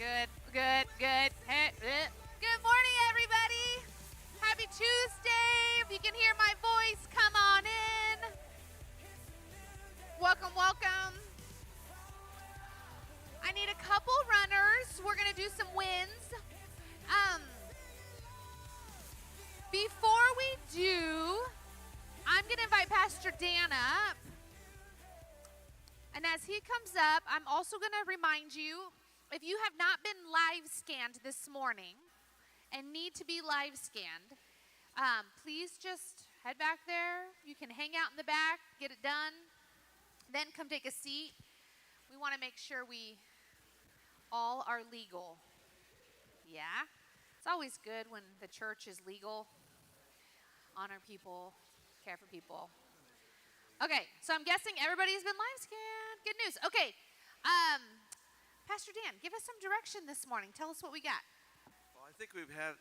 Good. Hey, good morning, everybody. Happy Tuesday. If you can hear my voice, come on in. Welcome. I need a couple runners. We're going to do some wins. Before we do, I'm going to invite Pastor Dan up. And as he comes up, I'm also going to remind you, if you have not been live scanned this morning and need to be live scanned, please just head back there. You can hang out in the back, get it done, then come take a seat. We want to make sure we all are legal. Yeah? It's always good when the church is legal. Honor people, care for people. Okay, so I'm guessing everybody's been live scanned. Good news. Okay, Pastor Dan, give us some direction this morning. Tell us what we got. Well, I think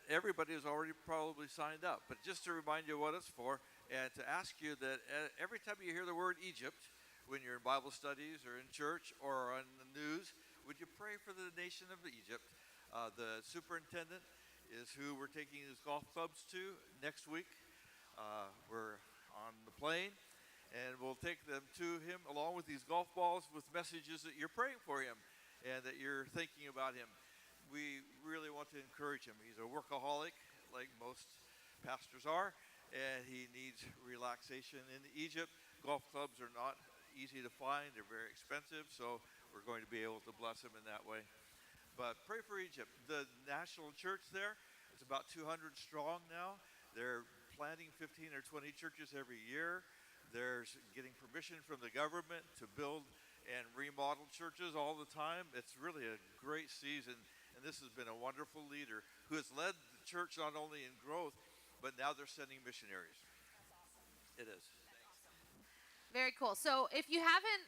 everybody has already probably signed up, but just to remind you what it's for and to ask you that every time you hear the word Egypt, when you're in Bible studies or in church or on the news, would you pray for the nation of Egypt? The superintendent is who we're taking his golf clubs to next week. We're on the plane. And we'll take them to him along with these golf balls with messages that you're praying for him and that you're thinking about him. We really want to encourage him. He's a workaholic, like most pastors are, and he needs relaxation in Egypt. Golf clubs are not easy to find. They're very expensive, so we're going to be able to bless him in that way. But pray for Egypt. The national church there is about 200 strong now. They're planting 15 or 20 churches every year. They're getting permission from the government to build and remodel churches all the time. It's really a great season, and this has been a wonderful leader who has led the church not only in growth, but now they're sending missionaries. That's awesome. It is. Very cool. So if you haven't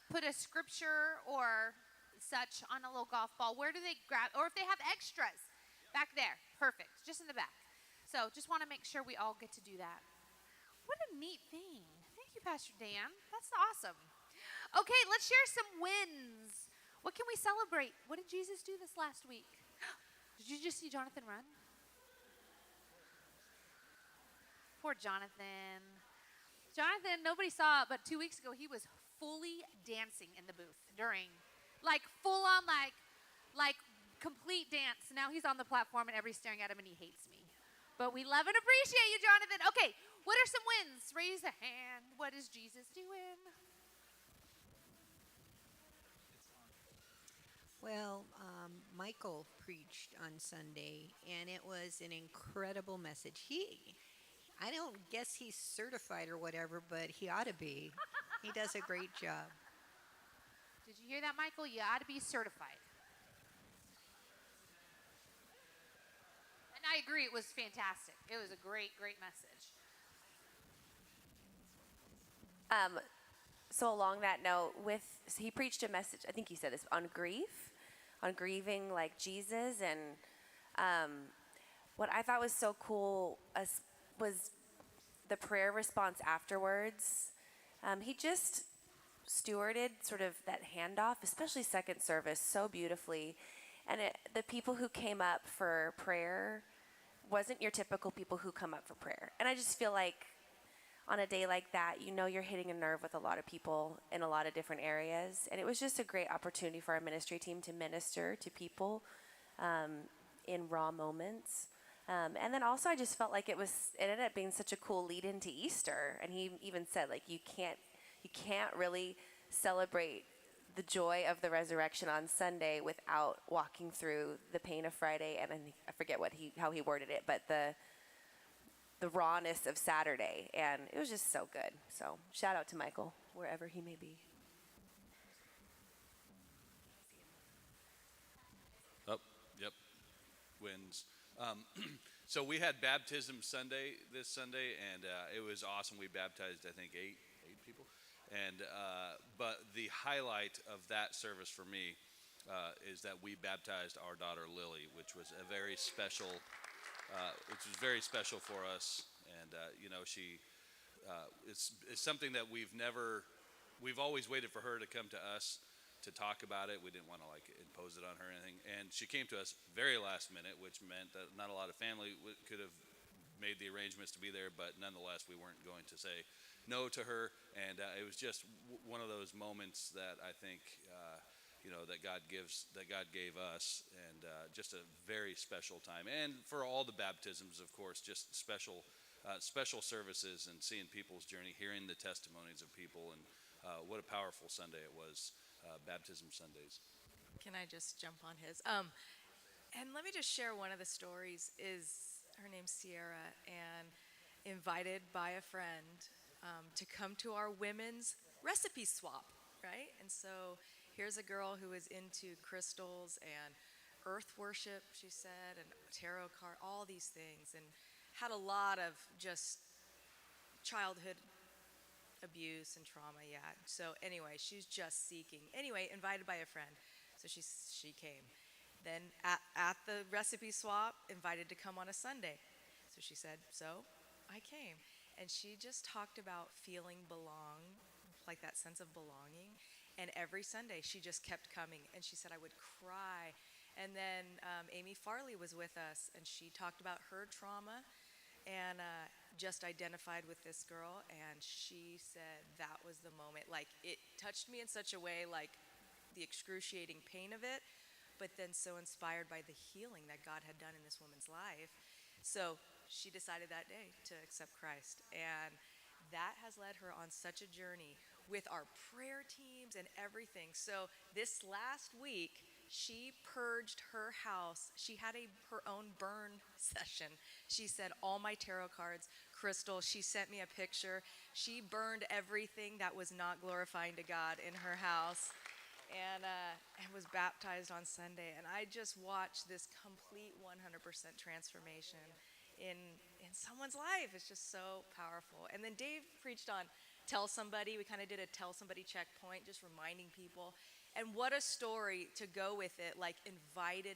put a scripture or such on a little golf ball, where do they grab, or if they have extras, back there. Perfect. Just in the back. So just want to make sure we all get to do that. What a neat thing. Thank you, Pastor Dan. That's awesome. Okay, let's share some wins. What can we celebrate? What did Jesus do this last week? Did you just see Jonathan run? Poor Jonathan. Jonathan, nobody saw it, but 2 weeks ago, he was fully dancing in the booth during, like full on, like complete dance. Now he's on the platform and everybody's staring at him and he hates me. But we love and appreciate you, Jonathan. Okay, what are some wins? Raise a hand. What is Jesus doing? Well, Michael preached on Sunday, and it was an incredible message. I don't guess he's certified or whatever, but he ought to be. He does a great job. Did you hear that, Michael? You ought to be certified. And I agree, it was fantastic. It was a great message. So along that note, so he preached a message, I think he said this, on grieving like Jesus. And what I thought was so cool was the prayer response afterwards. He just stewarded sort of that handoff, especially second service, so beautifully. And the people who came up for prayer wasn't your typical people who come up for prayer. And I just feel like on a day like that, you're hitting a nerve with a lot of people in a lot of different areas. And it was just a great opportunity for our ministry team to minister to people in raw moments. And then also I just felt like it ended up being such a cool lead into Easter. And he even said, like, you can't really celebrate the joy of the resurrection on Sunday without walking through the pain of Friday. And I forget how he worded it, but the rawness of Saturday, and it was just so good. So shout out to Michael, wherever he may be. Oh, yep, wins. So we had baptism this Sunday, and it was awesome. We baptized, I think, eight people. And but the highlight of that service for me is that we baptized our daughter Lily, which was very special for us. And she it's something that we've always waited for her to come to us to talk about it. We didn't want to like impose it on her or anything. And she came to us very last minute, which meant that not a lot of family could have made the arrangements to be there, but nonetheless, we weren't going to say no to her. And it was just one of those moments that I think, that God gave us, and just a very special time. And for all the baptisms, of course, just special services and seeing people's journey, hearing the testimonies of people, and what a powerful Sunday it was, baptism Sundays. Can I just jump on his? And let me just share one of the stories. Is her name's Sierra, and invited by a friend to come to our women's recipe swap, right? And so here's a girl who is into crystals and earth worship, she said, and tarot card, all these things, and had a lot of just childhood abuse and trauma, yeah. So anyway, she's just seeking. Anyway, invited by a friend, so she came. Then at the recipe swap, invited to come on a Sunday. So she said, so I came. And she just talked about feeling like that sense of belonging. And every Sunday, she just kept coming. And she said, I would cry. And then Amy Farley was with us, and she talked about her trauma and just identified with this girl. And she said that was the moment. Like, it touched me in such a way, like the excruciating pain of it, but then so inspired by the healing that God had done in this woman's life. So she decided that day to accept Christ. And that has led her on such a journey with our prayer teams and everything. So this last week, she purged her house. She had her own burn session. She said, all my tarot cards, crystals. She sent me a picture. She burned everything that was not glorifying to God in her house, and was baptized on Sunday. And I just watched this complete 100% transformation in someone's life. It's just so powerful. And then Dave preached on tell somebody. We kind of did a tell somebody checkpoint, just reminding people. And what a story to go with it. Like,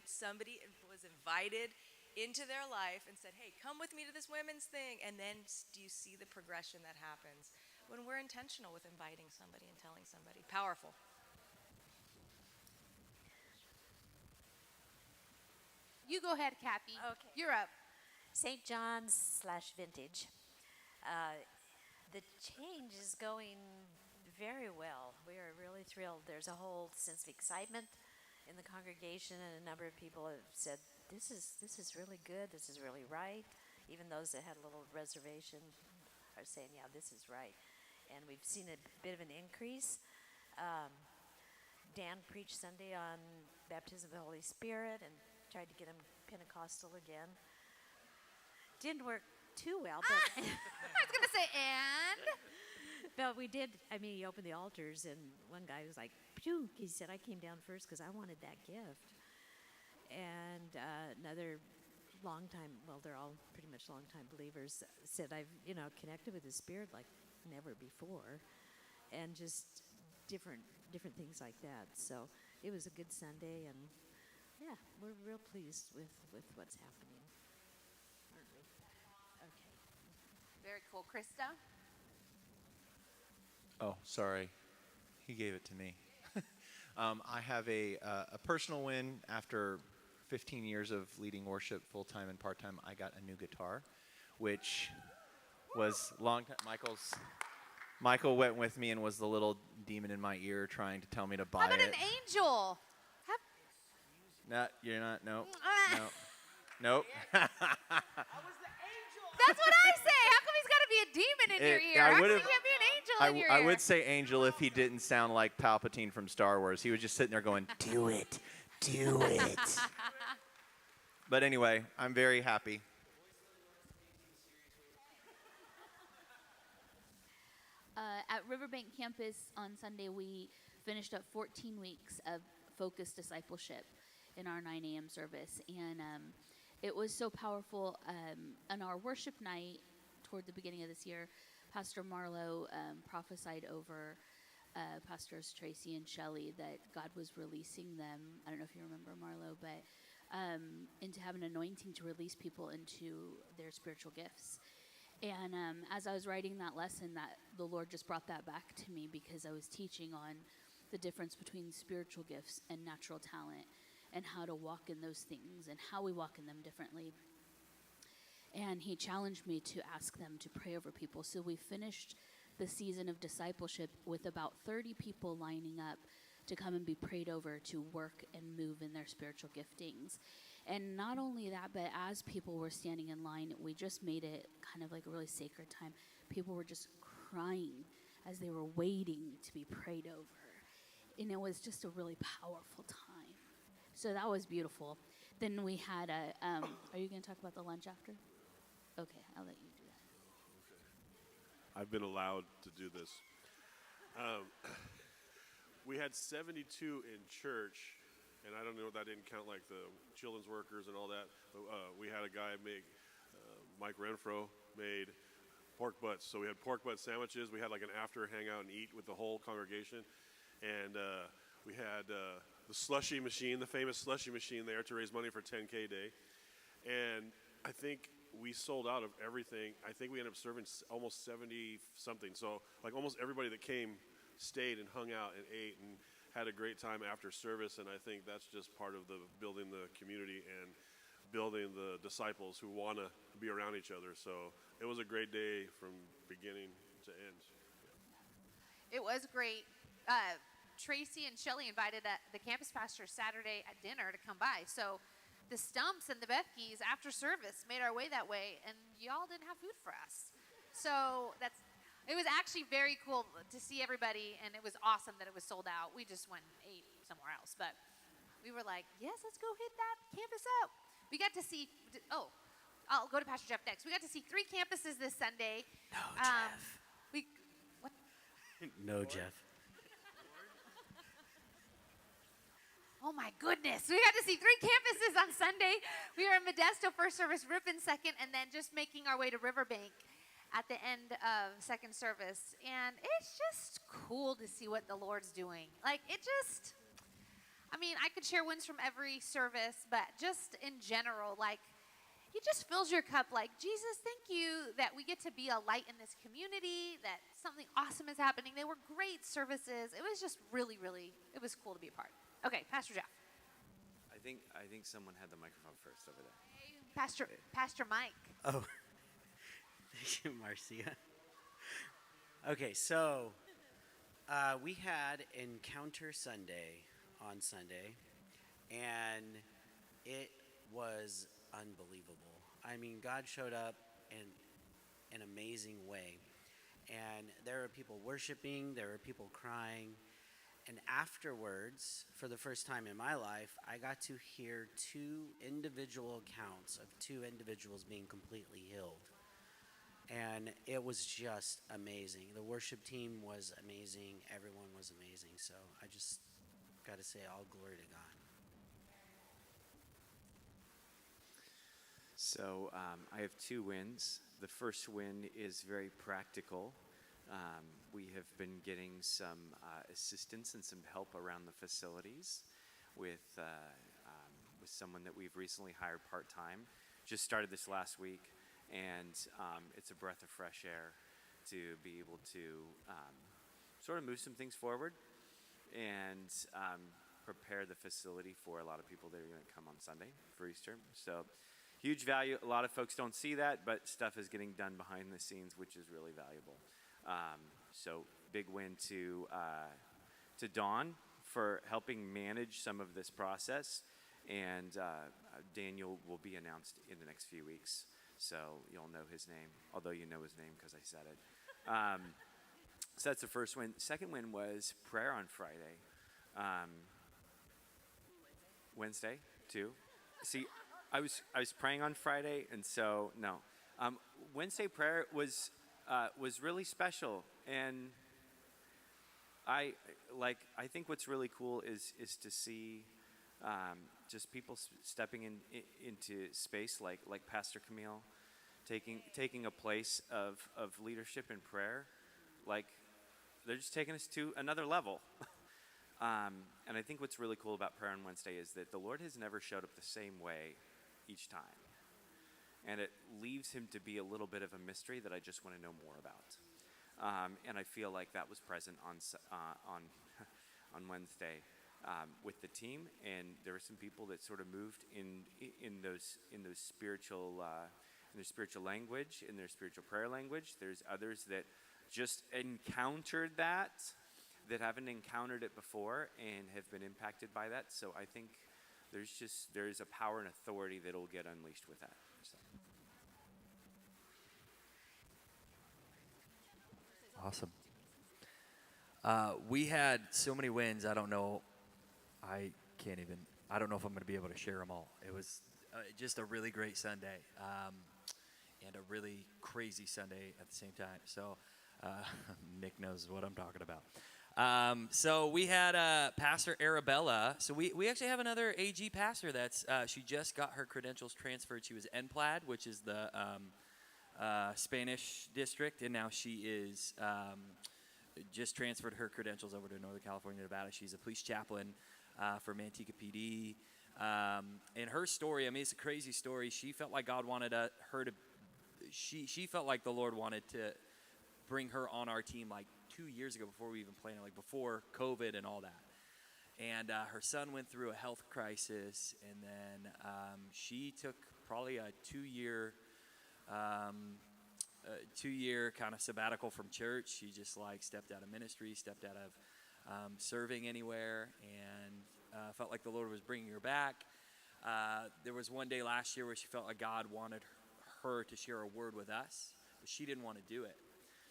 somebody was invited into their life and said, hey, come with me to this women's thing. And then do you see the progression that happens when we're intentional with inviting somebody and telling somebody? Powerful. You go ahead, Kathy. Okay. You're up. St. John's / Vintage. The change is going very well. We are really thrilled. There's a whole sense of excitement in the congregation, and a number of people have said, this is really good, this is really right. Even those that had a little reservation are saying, yeah, this is right. And we've seen a bit of an increase. Dan preached Sunday on baptism of the Holy Spirit and tried to get him Pentecostal again. Didn't work too well, but I was going to say, and? but we did. I mean, he opened the altars, and one guy was like, phew. He said, I came down first because I wanted that gift. And another they're all pretty much long-time believers, said, I've, connected with the Spirit like never before, and just different things like that. So it was a good Sunday, and yeah, we're real pleased with what's happening, aren't we? Okay. Very cool. Krista? Oh, sorry. He gave it to me. I have a personal win. After 15 years of leading worship full-time and part-time, I got a new guitar, which was long time. Michael went with me and was the little demon in my ear trying to tell me to buy it. How about an angel? No, you're not. No. No. Nope. That's what I say. How come he's got to be a demon in your ear? How come he can't be an angel in your ear? I would say angel if he didn't sound like Palpatine from Star Wars. He was just sitting there going, do it. Do it. But anyway, I'm very happy. At Riverbank Campus on Sunday, we finished up 14 weeks of focused discipleship in our 9 a.m. service. And it was so powerful. On our worship night toward the beginning of this year, Pastor Marlowe prophesied over Pastors Tracy and Shelley that God was releasing them. I don't know if you remember Marlowe, but into having an anointing to release people into their spiritual gifts. And as I was writing that lesson, that the Lord just brought that back to me, because I was teaching on the difference between spiritual gifts and natural talent, and how to walk in those things and how we walk in them differently. And he challenged me to ask them to pray over people. So we finished the season of discipleship with about 30 people lining up to come and be prayed over to work and move in their spiritual giftings. And not only that, but as people were standing in line, we just made it kind of like a really sacred time. People were just crying as they were waiting to be prayed over. And it was just a really powerful time. So that was beautiful. Then we had a, are you going to talk about the lunch after? Okay, I'll let you do that. I've been allowed to do this. We had 72 in church, and I don't know if that didn't count like the children's workers and all that. But, we had a guy make, Mike Renfro made pork butts. So we had pork butt sandwiches. We had like an after hangout and eat with the whole congregation. And we had the slushy machine, the famous slushy machine there to raise money for 10K Day. And I think we sold out of everything. I think we ended up serving almost 70 something. So like almost everybody that came stayed and hung out and ate and had a great time after service. And I think that's just part of the building the community and building the disciples who want to be around each other. So it was a great day from beginning to end. It was great. Tracy and Shelly invited the campus pastor Saturday at dinner to come by. So the Stumps and the Bethkes after service made our way that way, and y'all didn't have food for us. So it was actually very cool to see everybody, and it was awesome that it was sold out. We just went and ate somewhere else, but we were like, yes, let's go hit that campus up. We got to see, I'll go to Pastor Jeff next. We got to see 3 campuses this Sunday. No, Jeff. What? No, Jeff. Oh my goodness. We got to see 3 campuses on Sunday. We were in Modesto first service, Ripon second, and then just making our way to Riverbank at the end of second service. And it's just cool to see what the Lord's doing. Like, I could share wins from every service, but just in general, like, he just fills your cup like, Jesus, thank you that we get to be a light in this community, that something awesome is happening. They were great services. It was just really, really, it was cool to be a part. Okay, Pastor Jeff. I think someone had the microphone first over there. Pastor Mike. Oh, thank you, Marcia. Okay, so we had Encounter Sunday on Sunday, and it was unbelievable. I mean, God showed up in an amazing way, and there were people worshiping, there were people crying. And afterwards, for the first time in my life, I got to hear 2 individual accounts of 2 individuals being completely healed. And it was just amazing. The worship team was amazing. Everyone was amazing. So I just got to say all glory to God. So I have 2 wins. The first win is very practical. We have been getting some assistance and some help around the facilities with someone that we've recently hired part-time. Just started this last week, and it's a breath of fresh air to be able to sort of move some things forward and prepare the facility for a lot of people that are going to come on Sunday for Easter. So huge value. A lot of folks don't see that, but stuff is getting done behind the scenes, which is really valuable. So big win to Dawn for helping manage some of this process, and Daniel will be announced in the next few weeks, so you'll know his name, although you know his name because I said it. So that's the first win. Second win was prayer on Friday. Wednesday too. See, I was praying on Friday, and so no. Wednesday prayer was really special, and I think what's really cool is to see just people stepping into space like Pastor Camille, taking a place of leadership and prayer. Like, they're just taking us to another level. And I think what's really cool about prayer on Wednesday is that the Lord has never showed up the same way each time. And it leaves him to be a little bit of a mystery that I just want to know more about. And I feel like that was present on Wednesday with the team, and there were some people that sort of moved in those spiritual in their spiritual language, in their spiritual prayer language. There's others that just encountered that haven't encountered it before and have been impacted by that. So I think there's a power and authority that will get unleashed with that. So. Awesome. We had so many wins. I don't know. I don't know if I'm going to be able to share them all. It was just a really great Sunday and a really crazy Sunday at the same time. So Nick knows what I'm talking about. So we had Pastor Arabella. So we actually have another AG pastor that's she just got her credentials transferred. She was NPLAD, which is the Spanish district, and now she is just transferred her credentials over to Northern California, Nevada. She's a police chaplain for Manteca PD. And her story, I mean, it's a crazy story. She felt like God wanted her to, she felt like the Lord wanted to bring her on our team like 2 years ago before we even planned it, like before COVID and all that. And her son went through a health crisis, and then she took probably a two-year kind of sabbatical from church. She just like stepped out of ministry, stepped out of serving anywhere, and felt like the Lord was bringing her back. There was one day last year where she felt like God wanted her to share a word with us, but she didn't want to do it.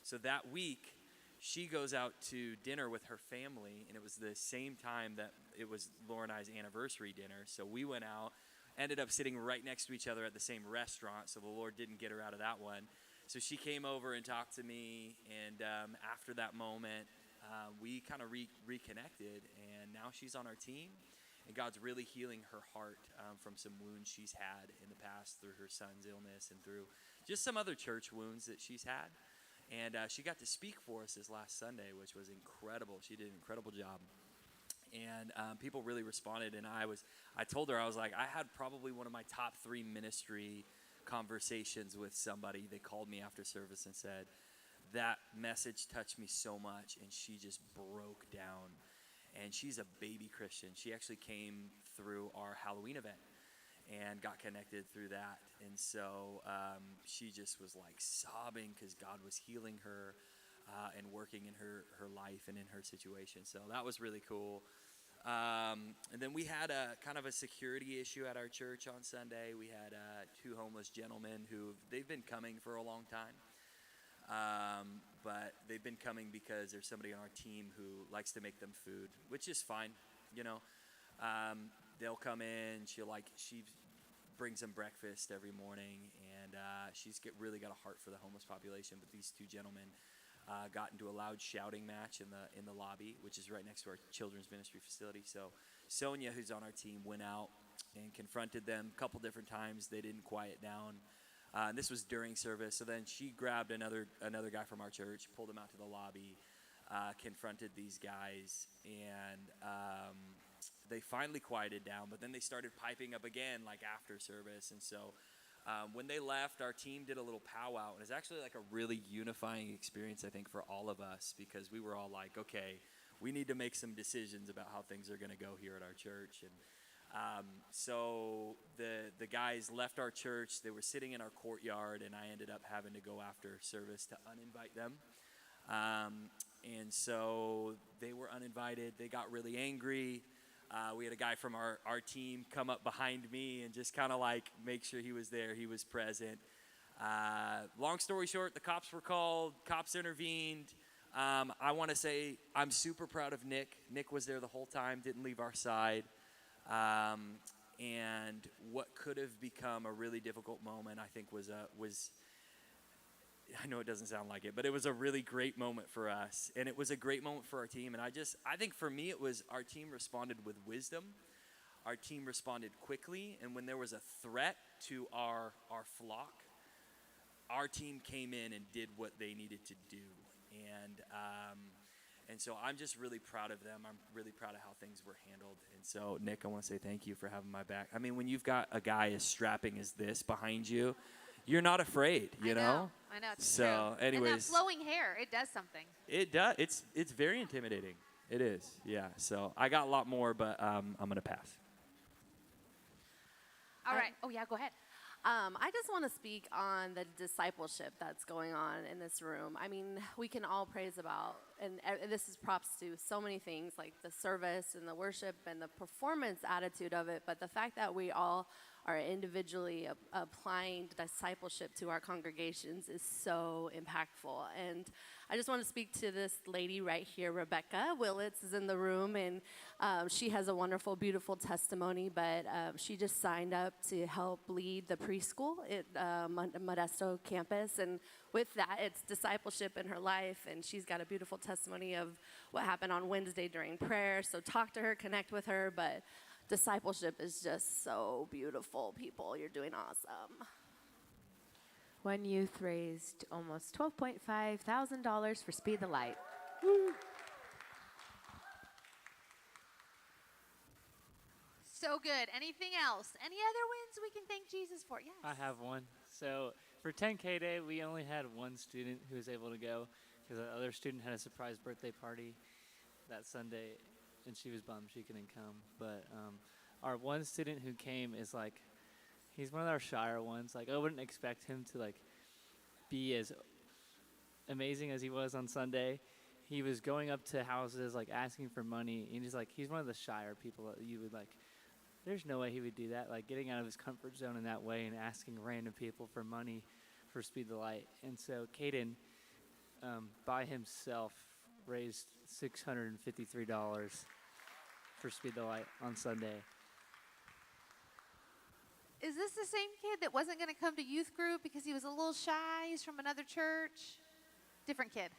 So that week, she goes out to dinner with her family, and it was the same time that it was Laura and I's anniversary dinner. So we went out, ended up sitting right next to each other at the same restaurant, so the Lord didn't get her out of that one. So she came over and talked to me, and after that moment, we kind of reconnected, and now she's on our team, and God's really healing her heart from some wounds she's had in the past through her son's illness and through just some other church wounds that she's had. And she got to speak for us this last Sunday, which was incredible. She did an incredible job. And people really responded, and I told her, I was like, I had probably one of my top 3 ministry conversations with somebody. They called me after service and said, that message touched me so much, and she just broke down. And she's a baby Christian. She actually came through our Halloween event and got connected through that. And so she just was like sobbing because God was healing her and working in her life and in her situation. So that was really cool. And then we had a kind of a security issue at our church on Sunday. We had 2 homeless gentlemen they've been coming for a long time. But they've been coming because there's somebody on our team who likes to make them food, which is fine, you know. They'll come in, she brings them breakfast every morning, and she's really got a heart for the homeless population. But these 2 gentlemen got into a loud shouting match in the lobby, which is right next to our children's ministry facility. So Sonia, who's on our team, went out and confronted them a couple different times. They didn't quiet down. And this was during service. So then she grabbed another guy from our church, pulled him out to the lobby, confronted these guys, and they finally quieted down. But then they started piping up again, like after service. And so when they left, our team did a little powwow. And it's actually like a really unifying experience, I think, for all of us, because we were all like, okay, we need to make some decisions about how things are going to go here at our church. And so the guys left our church. They were sitting in our courtyard, and I ended up having to go after service to uninvite them. And so they were uninvited. They got really angry. We had a guy from our team come up behind me and just kind of like make sure he was there. He was present. Long story short, the cops were called. Cops intervened. I want to say I'm super proud of Nick. Nick was there the whole time, didn't leave our side. And what could have become a really difficult moment, I think, was I know it doesn't sound like it, but it was a really great moment for us, and it was a great moment for our team. And I think for me, it was our team responded with wisdom. Our team responded quickly, and when there was a threat to our flock, our team came in and did what they needed to do. And so I'm just really proud of them. I'm really proud of how things were handled. And so, Nick, I want to say thank you for having my back. I mean, when you've got a guy as strapping as this behind you, you're not afraid, you know? I know. It's so, true. anyways. And that flowing hair, it does something. It does. It's very intimidating. It is, yeah. So I got a lot more, but I'm going to pass. All right. Oh, yeah, go ahead. I just want to speak on the discipleship that's going on in this room. I mean, we can all praise about, and this is props to so many things like the service and the worship and the performance attitude of it, but the fact that we all are individually applying discipleship to our congregations is so impactful. And I just want to speak to this lady right here, Rebecca Willits is in the room, and she has a wonderful, beautiful testimony, but she just signed up to help lead the preschool at Modesto campus, and with that, it's discipleship in her life, and she's got a beautiful testimony of what happened on Wednesday during prayer, so talk to her, connect with her, but discipleship is just so beautiful, people. You're doing awesome. One youth raised almost $12.5 thousand for Speed the Light. So good. Anything else? Any other wins we can thank Jesus for? Yes. I have one. So for 10K Day, we only had one student who was able to go because the other student had a surprise birthday party that Sunday, and she was bummed she couldn't come. But our one student who came is like, he's one of our shyer ones. Like, I wouldn't expect him to like be as amazing as he was on Sunday. He was going up to houses, like asking for money. And he's one of the shyer people that you would like. There's no way he would do that. Like getting out of his comfort zone in that way and asking random people for money for Speed the Light. And so Caden, by himself, raised $653 for Speed the Light on Sunday. Is this the same kid that wasn't going to come to youth group because he was a little shy? He's from another church? Different kid.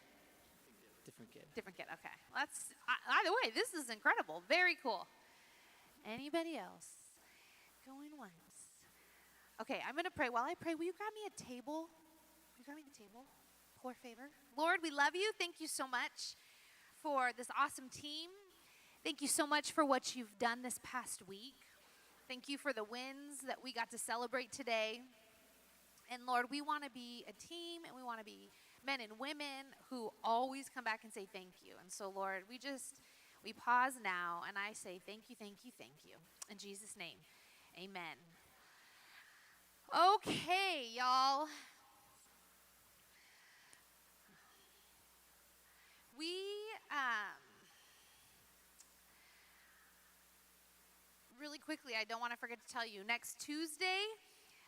Different kid. Different kid. Okay. Well, either way, this is incredible. Very cool. Anybody else? Going once. Okay, I'm going to pray. While I pray, will you grab me a table? Will you grab me the table? Poor favor. Lord, we love you. Thank you so much for this awesome team. Thank you so much for what you've done this past week. Thank you for the wins that we got to celebrate today. And Lord, we want to be a team, and we want to be men and women who always come back and say thank you. And so, Lord, we pause now, and I say thank you, thank you, thank you. In Jesus' name, amen. Okay, y'all. We, really quickly, I don't want to forget to tell you, next Tuesday,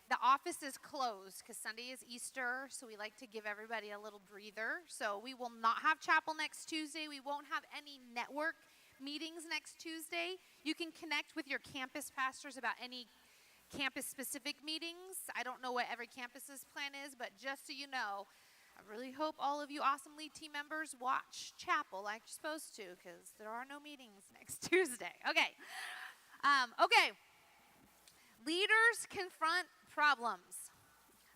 the office is closed because Sunday is Easter, so we like to give everybody a little breather. So we will not have chapel next Tuesday. We won't have any network meetings next Tuesday. You can connect with your campus pastors about any campus-specific meetings. I don't know what every campus's plan is, but just so you know, I really hope all of you awesome lead team members watch chapel like you're supposed to, because there are no meetings next Tuesday. Okay. Okay. Leaders confront problems.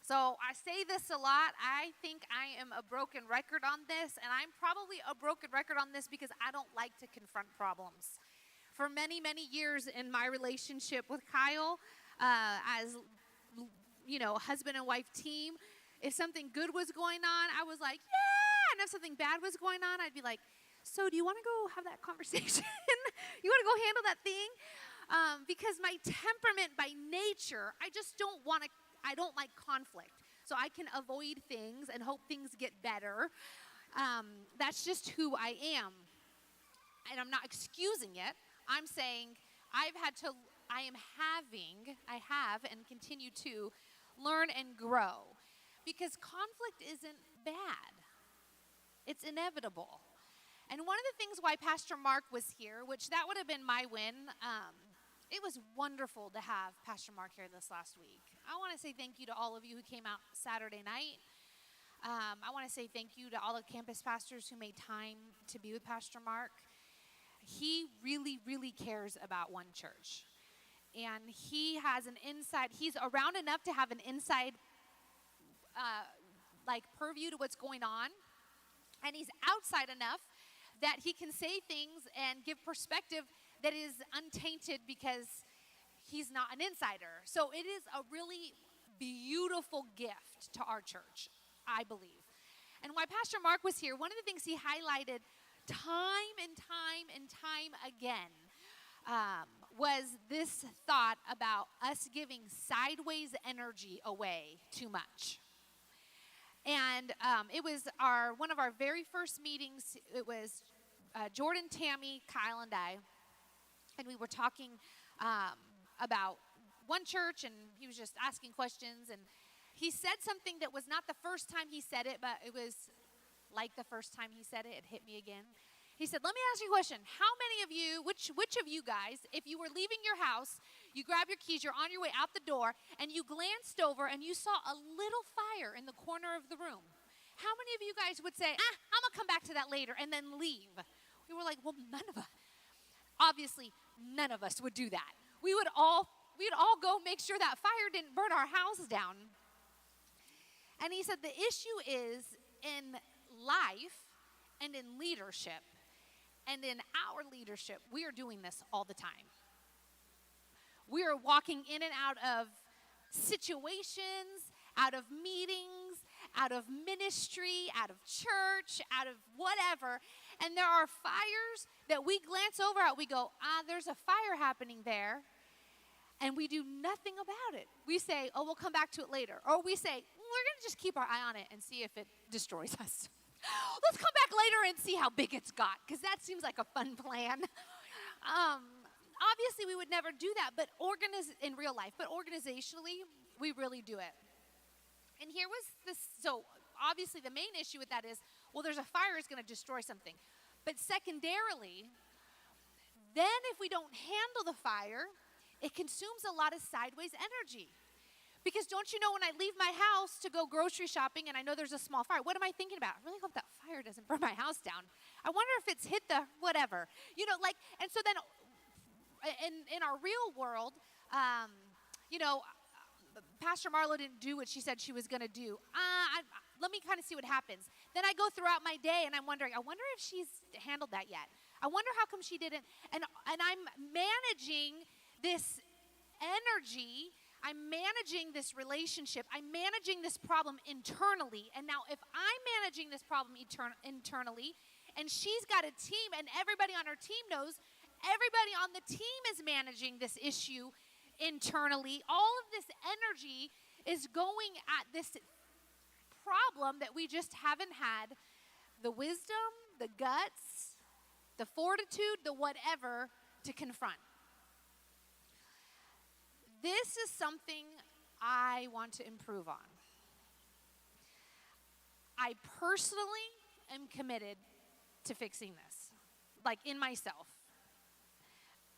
So I say this a lot. I think I am a broken record on this, and I'm probably a broken record on this because I don't like to confront problems. For many, many years in my relationship with Kyle, as husband and wife team, if something good was going on, I was like, yeah. And if something bad was going on, I'd be like, so do you want to go have that conversation? You want to go handle that thing? Because my temperament by nature, I don't like conflict. So I can avoid things and hope things get better. That's just who I am. And I'm not excusing it. I'm saying I have and continue to learn and grow. Because conflict isn't bad. It's inevitable. And one of the things why Pastor Mark was here, which that would have been my win, it was wonderful to have Pastor Mark here this last week. I want to say thank you to all of you who came out Saturday night. I want to say thank you to all the campus pastors who made time to be with Pastor Mark. He really, really cares about One Church. And he has he's around enough to have an inside purview to what's going on. And he's outside enough that he can say things and give perspective that is untainted because he's not an insider. So it is a really beautiful gift to our church, I believe. And while Pastor Mark was here, one of the things he highlighted time and time and time again was this thought about us giving sideways energy away too much. And it was one of our very first meetings. It was Jordan, Tammy, Kyle, and I. And we were talking about one church, and he was just asking questions. And he said something that was not the first time he said it, but it was like the first time he said it. It hit me again. He said, let me ask you a question. How many of you, which of you guys, if you were leaving your house, you grab your keys, you're on your way out the door, and you glanced over and you saw a little fire in the corner of the room? How many of you guys would say, I'm going to come back to that later, and then leave? We were like, well, none of us. Obviously, none of us would do that. We'd all go make sure that fire didn't burn our house down. And he said the issue is in life and in leadership. And in our leadership, we are doing this all the time. We are walking in and out of situations, out of meetings, out of ministry, out of church, out of whatever. And there are fires that we glance over at. We go, there's a fire happening there. And we do nothing about it. We say, we'll come back to it later. Or we say, we're going to just keep our eye on it and see if it destroys us. Let's come back later and see how big it's got, because that seems like a fun plan. Obviously, we would never do that, but in real life. But organizationally, we really do it. And here was this. So obviously, the main issue with that is, well, there's a fire is going to destroy something. But secondarily, then if we don't handle the fire, it consumes a lot of sideways energy. Because don't you know, when I leave my house to go grocery shopping and I know there's a small fire, what am I thinking about? I really hope that fire doesn't burn my house down. I wonder if it's hit the whatever. And so then in our real world, Pastor Marlo didn't do what she said she was going to do. Let me kind of see what happens. Then I go throughout my day and I'm wondering, I wonder if she's handled that yet. I wonder how come she didn't. And I'm managing this energy. I'm managing this relationship. I'm managing this problem internally. And now if I'm managing this problem internally, and she's got a team, and everybody on her team knows, everybody on the team is managing this issue internally, all of this energy is going at this problem that we just haven't had the wisdom, the guts, the fortitude, the whatever to confront. This is something I want to improve on. I personally am committed to fixing this, like in myself.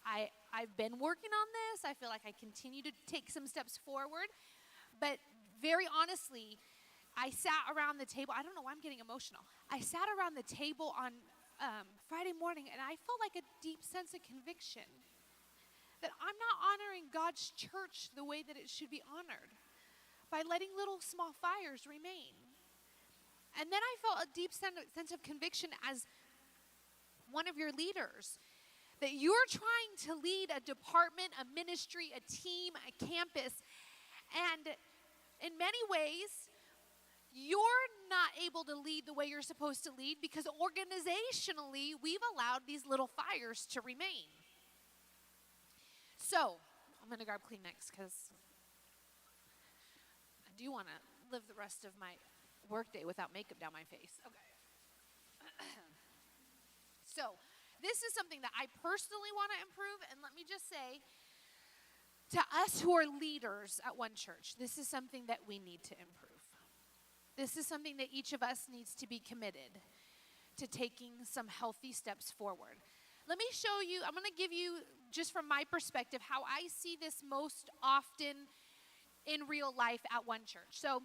I've been working on this. I feel like I continue to take some steps forward. But very honestly, I sat around the table. I don't know why I'm getting emotional. I sat around the table on Friday morning, and I felt like a deep sense of conviction that I'm not honoring God's church the way that it should be honored by letting little small fires remain. And then I felt a deep sense of conviction as one of your leaders that you're trying to lead a department, a ministry, a team, a campus, and in many ways, you're not able to lead the way you're supposed to lead because organizationally, we've allowed these little fires to remain. So, I'm going to grab Kleenex because I do want to live the rest of my workday without makeup down my face. Okay. So, this is something that I personally want to improve, and let me just say, to us who are leaders at One Church, this is something that we need to improve. This is something that each of us needs to be committed to taking some healthy steps forward. Let me show you, I'm going to give you, just from my perspective, how I see this most often in real life at One Church. So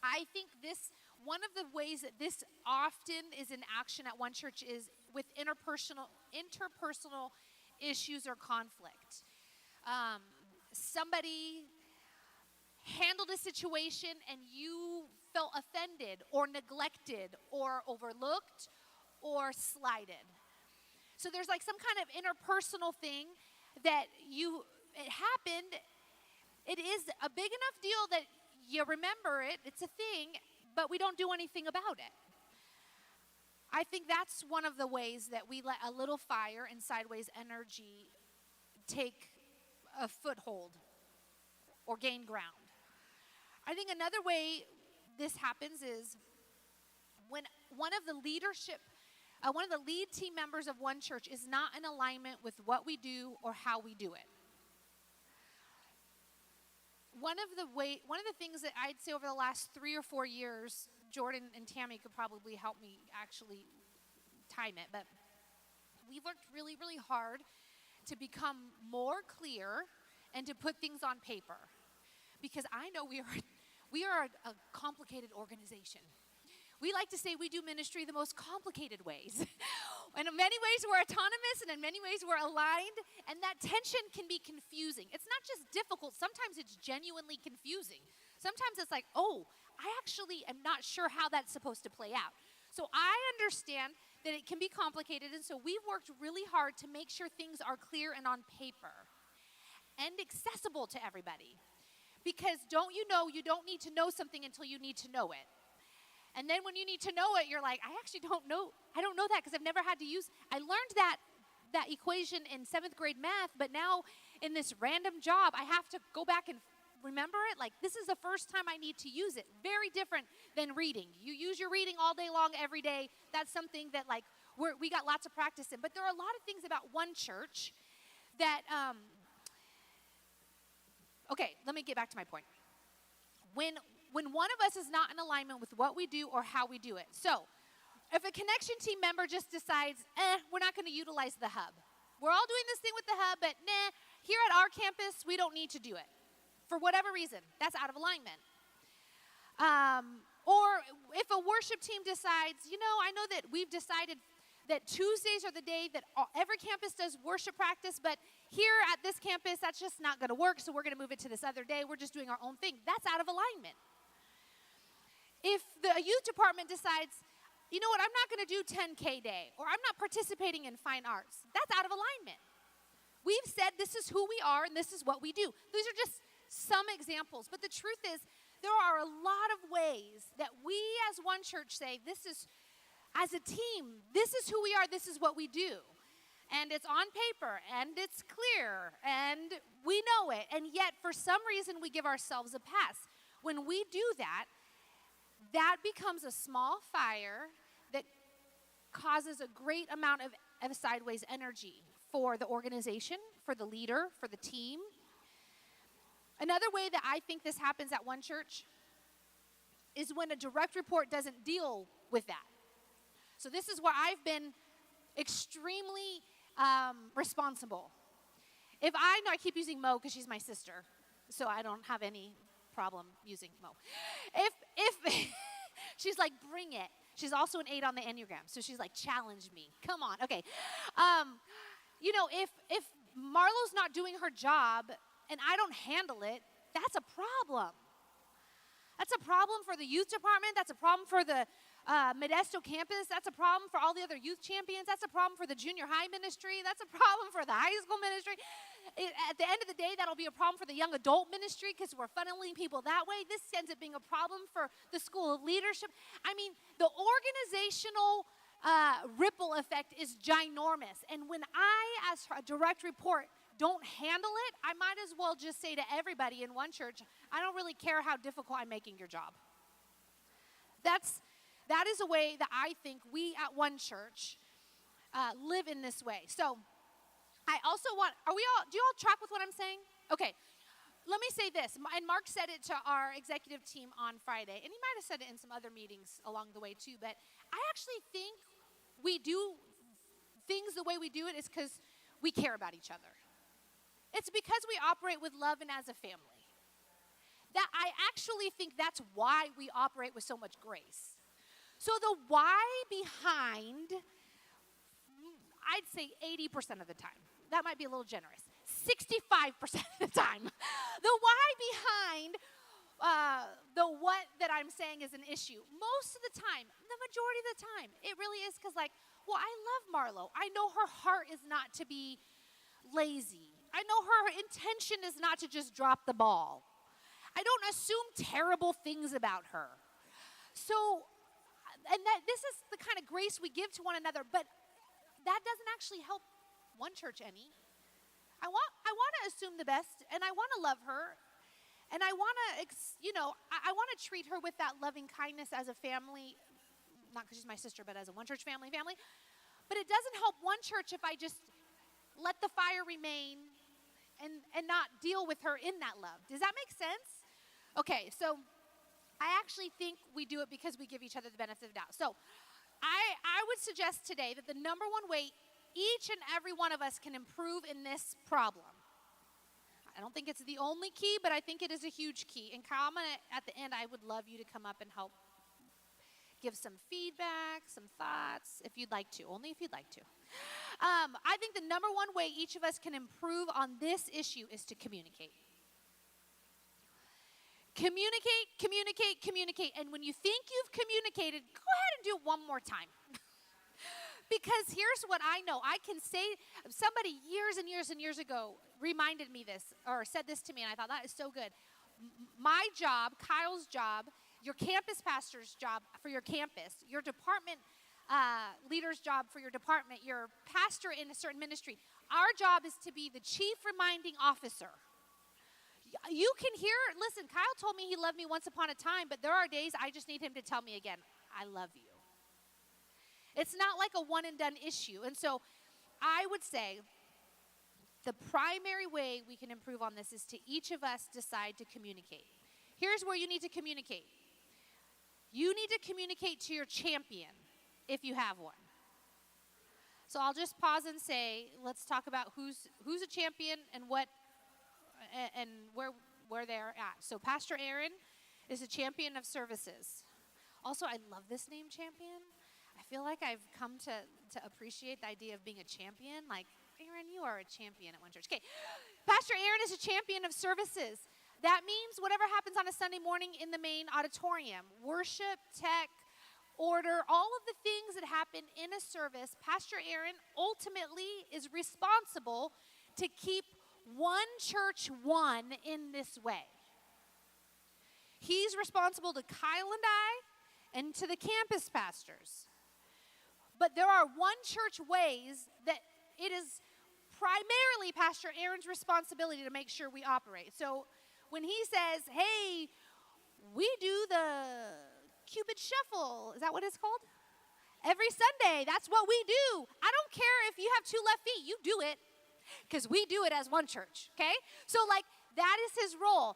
I think one of the ways that this often is in action at One Church is with interpersonal issues or conflict. Somebody handled a situation and you felt offended or neglected or overlooked or slighted. So there's like some kind of interpersonal thing that it happened. It is a big enough deal that you remember it, it's a thing, but we don't do anything about it. I think that's one of the ways that we let a little fire and sideways energy take a foothold or gain ground. I think another way this happens is when one of the lead team members of one church is not in alignment with what we do or how we do it. One of the things that I'd say over the last 3 or 4 years, Jordan and Tammy could probably help me actually time it, but we've worked really, really hard to become more clear and to put things on paper. Because I know we are a complicated organization. We like to say we do ministry the most complicated ways. And in many ways we're autonomous, and in many ways we're aligned, and that tension can be confusing. It's not just difficult, sometimes it's genuinely confusing. Sometimes it's like, oh, I actually am not sure how that's supposed to play out. So I understand that it can be complicated, and so we've worked really hard to make sure things are clear and on paper and accessible to everybody. Because don't you know you don't need to know something until you need to know it. And then when you need to know it, you're like, I actually don't know. I don't know that because I've never had to I learned that equation in 7th grade math, but now in this random job, I have to go back and remember it. Like, this is the first time I need to use it. Very different than reading. You use your reading all day long, every day. That's something that, like, we got lots of practice in. But there are a lot of things about one church that, okay, let me get back to my point. When one of us is not in alignment with what we do or how we do it. So, if a connection team member just decides, we're not going to utilize the hub. We're all doing this thing with the hub, but here at our campus, we don't need to do it. For whatever reason, that's out of alignment. Or if a worship team decides, I know that we've decided that Tuesdays are the day that every campus does worship practice, but here at this campus, that's just not going to work, so we're going to move it to this other day. We're just doing our own thing. That's out of alignment. If the youth department decides, you know what, I'm not going to do 10K day, or I'm not participating in fine arts, that's out of alignment. We've said this is who we are and this is what we do. These are just some examples, but the truth is there are a lot of ways that we as one church say, as a team, this is who we are, this is what we do. And it's on paper, and it's clear, and we know it, and yet for some reason we give ourselves a pass. When we do that, that becomes a small fire that causes a great amount of sideways energy for the organization, for the leader, for the team. Another way that I think this happens at one church is when a direct report doesn't deal with that. So this is where I've been extremely responsible. If I keep using Mo because she's my sister, so I don't have any problem using Mo. If she's like, bring it. She's also an 8 on the Enneagram, so she's like, challenge me. Come on, okay. If Marlo's not doing her job and I don't handle it, that's a problem. That's a problem for the youth department. That's a problem for the Modesto campus. That's a problem for all the other youth champions. That's a problem for the junior high ministry. That's a problem for the high school ministry. At the end of the day, that'll be a problem for the young adult ministry because we're funneling people that way. This ends up being a problem for the school of leadership. I mean, the organizational ripple effect is ginormous. And when I, as a direct report, don't handle it, I might as well just say to everybody in one church, I don't really care how difficult I'm making your job. That is a way that I think we at one church live in this way. So I also do you all track with what I'm saying? Okay, let me say this, and Mark said it to our executive team on Friday, and he might have said it in some other meetings along the way too, but I actually think we do things the way we do it is because we care about each other. It's because we operate with love and as a family. That I actually think that's why we operate with so much grace. So the why behind, I'd say 80% of the time. That might be a little generous. 65% of the time. The why behind the what that I'm saying is an issue. Most of the time, the majority of the time, it really is because I love Marlo. I know her heart is not to be lazy. I know her intention is not to just drop the ball. I don't assume terrible things about her. So And that this is the kind of grace we give to one another, but that doesn't actually help one church any. I want to assume the best, and I want to love her, and I want to, I want to treat her with that loving kindness as a family, not because she's my sister, but as a one church family. But it doesn't help one church if I just let the fire remain and not deal with her in that love. Does that make sense? Okay, so I actually think we do it because we give each other the benefit of the doubt. So I would suggest today that the number one way each and every one of us can improve in this problem. I don't think it's the only key, but I think it is a huge key. And Kyle, at the end, I would love you to come up and help give some feedback, some thoughts, if you'd like to, only if you'd like to. I think the number one way each of us can improve on this issue is to communicate. Communicate, communicate, communicate. And when you think you've communicated, go ahead and do it one more time. Because here's what I know. I can say, somebody years and years and years ago reminded me this, or said this to me, and I thought that is so good. My job, Kyle's job, your campus pastor's job for your campus, your department leader's job for your department, your pastor in a certain ministry, our job is to be the chief reminding officer. You can hear, listen, Kyle told me he loved me once upon a time, but there are days I just need him to tell me again, I love you. It's not like a one and done issue. And so I would say the primary way we can improve on this is to each of us decide to communicate. Here's where you need to communicate. You need to communicate to your champion if you have one. So I'll just pause and say, let's talk about who's a champion and what and where they're at. So Pastor Aaron is a champion of services. Also, I love this name, champion. I feel like I've come to appreciate the idea of being a champion. Like, Aaron, you are a champion at one church. Okay, Pastor Aaron is a champion of services. That means whatever happens on a Sunday morning in the main auditorium, worship, tech, order, all of the things that happen in a service, Pastor Aaron ultimately is responsible to keep one church one in this way. He's responsible to Kyle and I and to the campus pastors. But there are one church ways that it is primarily Pastor Aaron's responsibility to make sure we operate. So when he says, hey, we do the Cupid Shuffle, is that what it's called? Every Sunday, that's what we do. I don't care if you have two left feet, you do it. Because we do it as one church, okay? So like that is his role.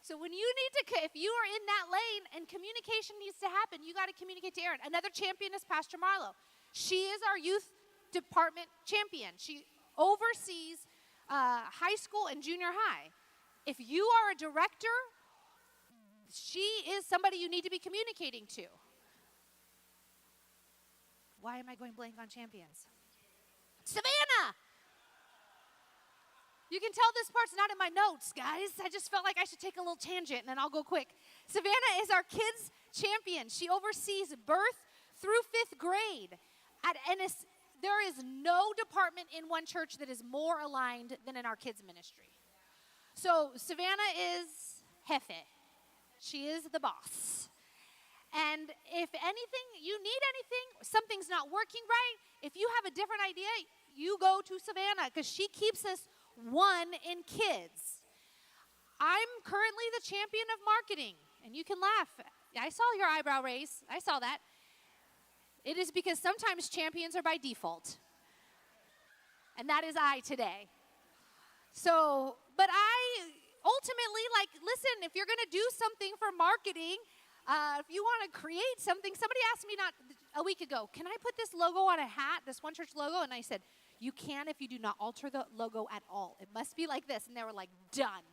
So when you need to, if you are in that lane and communication needs to happen, you got to communicate to Aaron. Another champion is Pastor Marlo. She is our youth department champion. She oversees high school and junior high. If you are a director, she is somebody you need to be communicating to. Why am I going blank on champions? Savannah! You can tell this part's not in my notes, guys. I just felt like I should take a little tangent, and then I'll go quick. Savannah is our kids' champion. She oversees birth through 5th grade. There is no department in one church that is more aligned than in our kids' ministry. So Savannah is jefe. She is the boss. And if anything, you need anything, something's not working right, if you have a different idea, you go to Savannah because she keeps us one in kids. I'm currently the champion of marketing, and you can laugh. I saw your eyebrow raise. I saw that. It is because sometimes champions are by default, and that is I today. So, but I ultimately, listen, if you're going to do something for marketing, if you want to create something, somebody asked me not a week ago, can I put this logo on a hat, this one church logo? And I said, you can if you do not alter the logo at all. It must be like this. And they were like, done.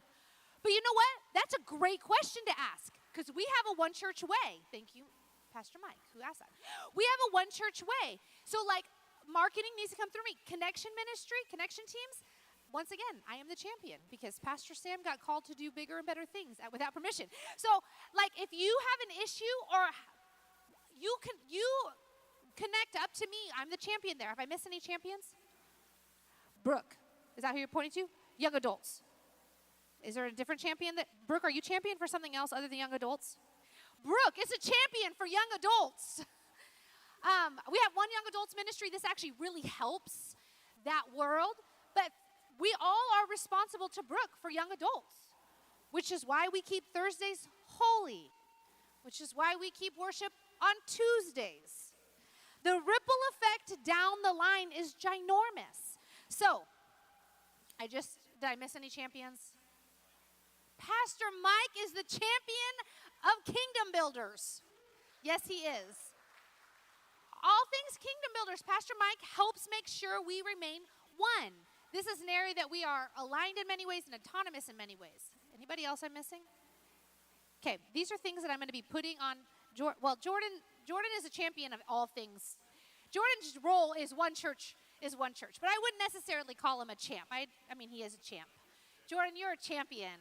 But you know what? That's a great question to ask because we have a one church way. Thank you, Pastor Mike, who asked that. We have a one church way. So marketing needs to come through me. Connection ministry, connection teams. Once again, I am the champion because Pastor Sam got called to do bigger and better things without permission. So if you have an issue or you connect up to me, I'm the champion there. Have I missed any champions? Brooke, is that who you're pointing to? Young adults. Is there a different champion Brooke, are you champion for something else other than young adults? Brooke is a champion for young adults. We have one young adults ministry. This actually really helps that world. But we all are responsible to Brooke for young adults, which is why we keep Thursdays holy, which is why we keep worship on Tuesdays. The ripple effect down the line is ginormous. So, did I miss any champions? Pastor Mike is the champion of kingdom builders. Yes, he is. All things kingdom builders. Pastor Mike helps make sure we remain one. This is an area that we are aligned in many ways and autonomous in many ways. Anybody else I'm missing? Okay, these are things that I'm going to be putting on. Jordan is a champion of all things. Jordan's role is one church, but I wouldn't necessarily call him a champ. I mean, he is a champ. Jordan, you're a champion.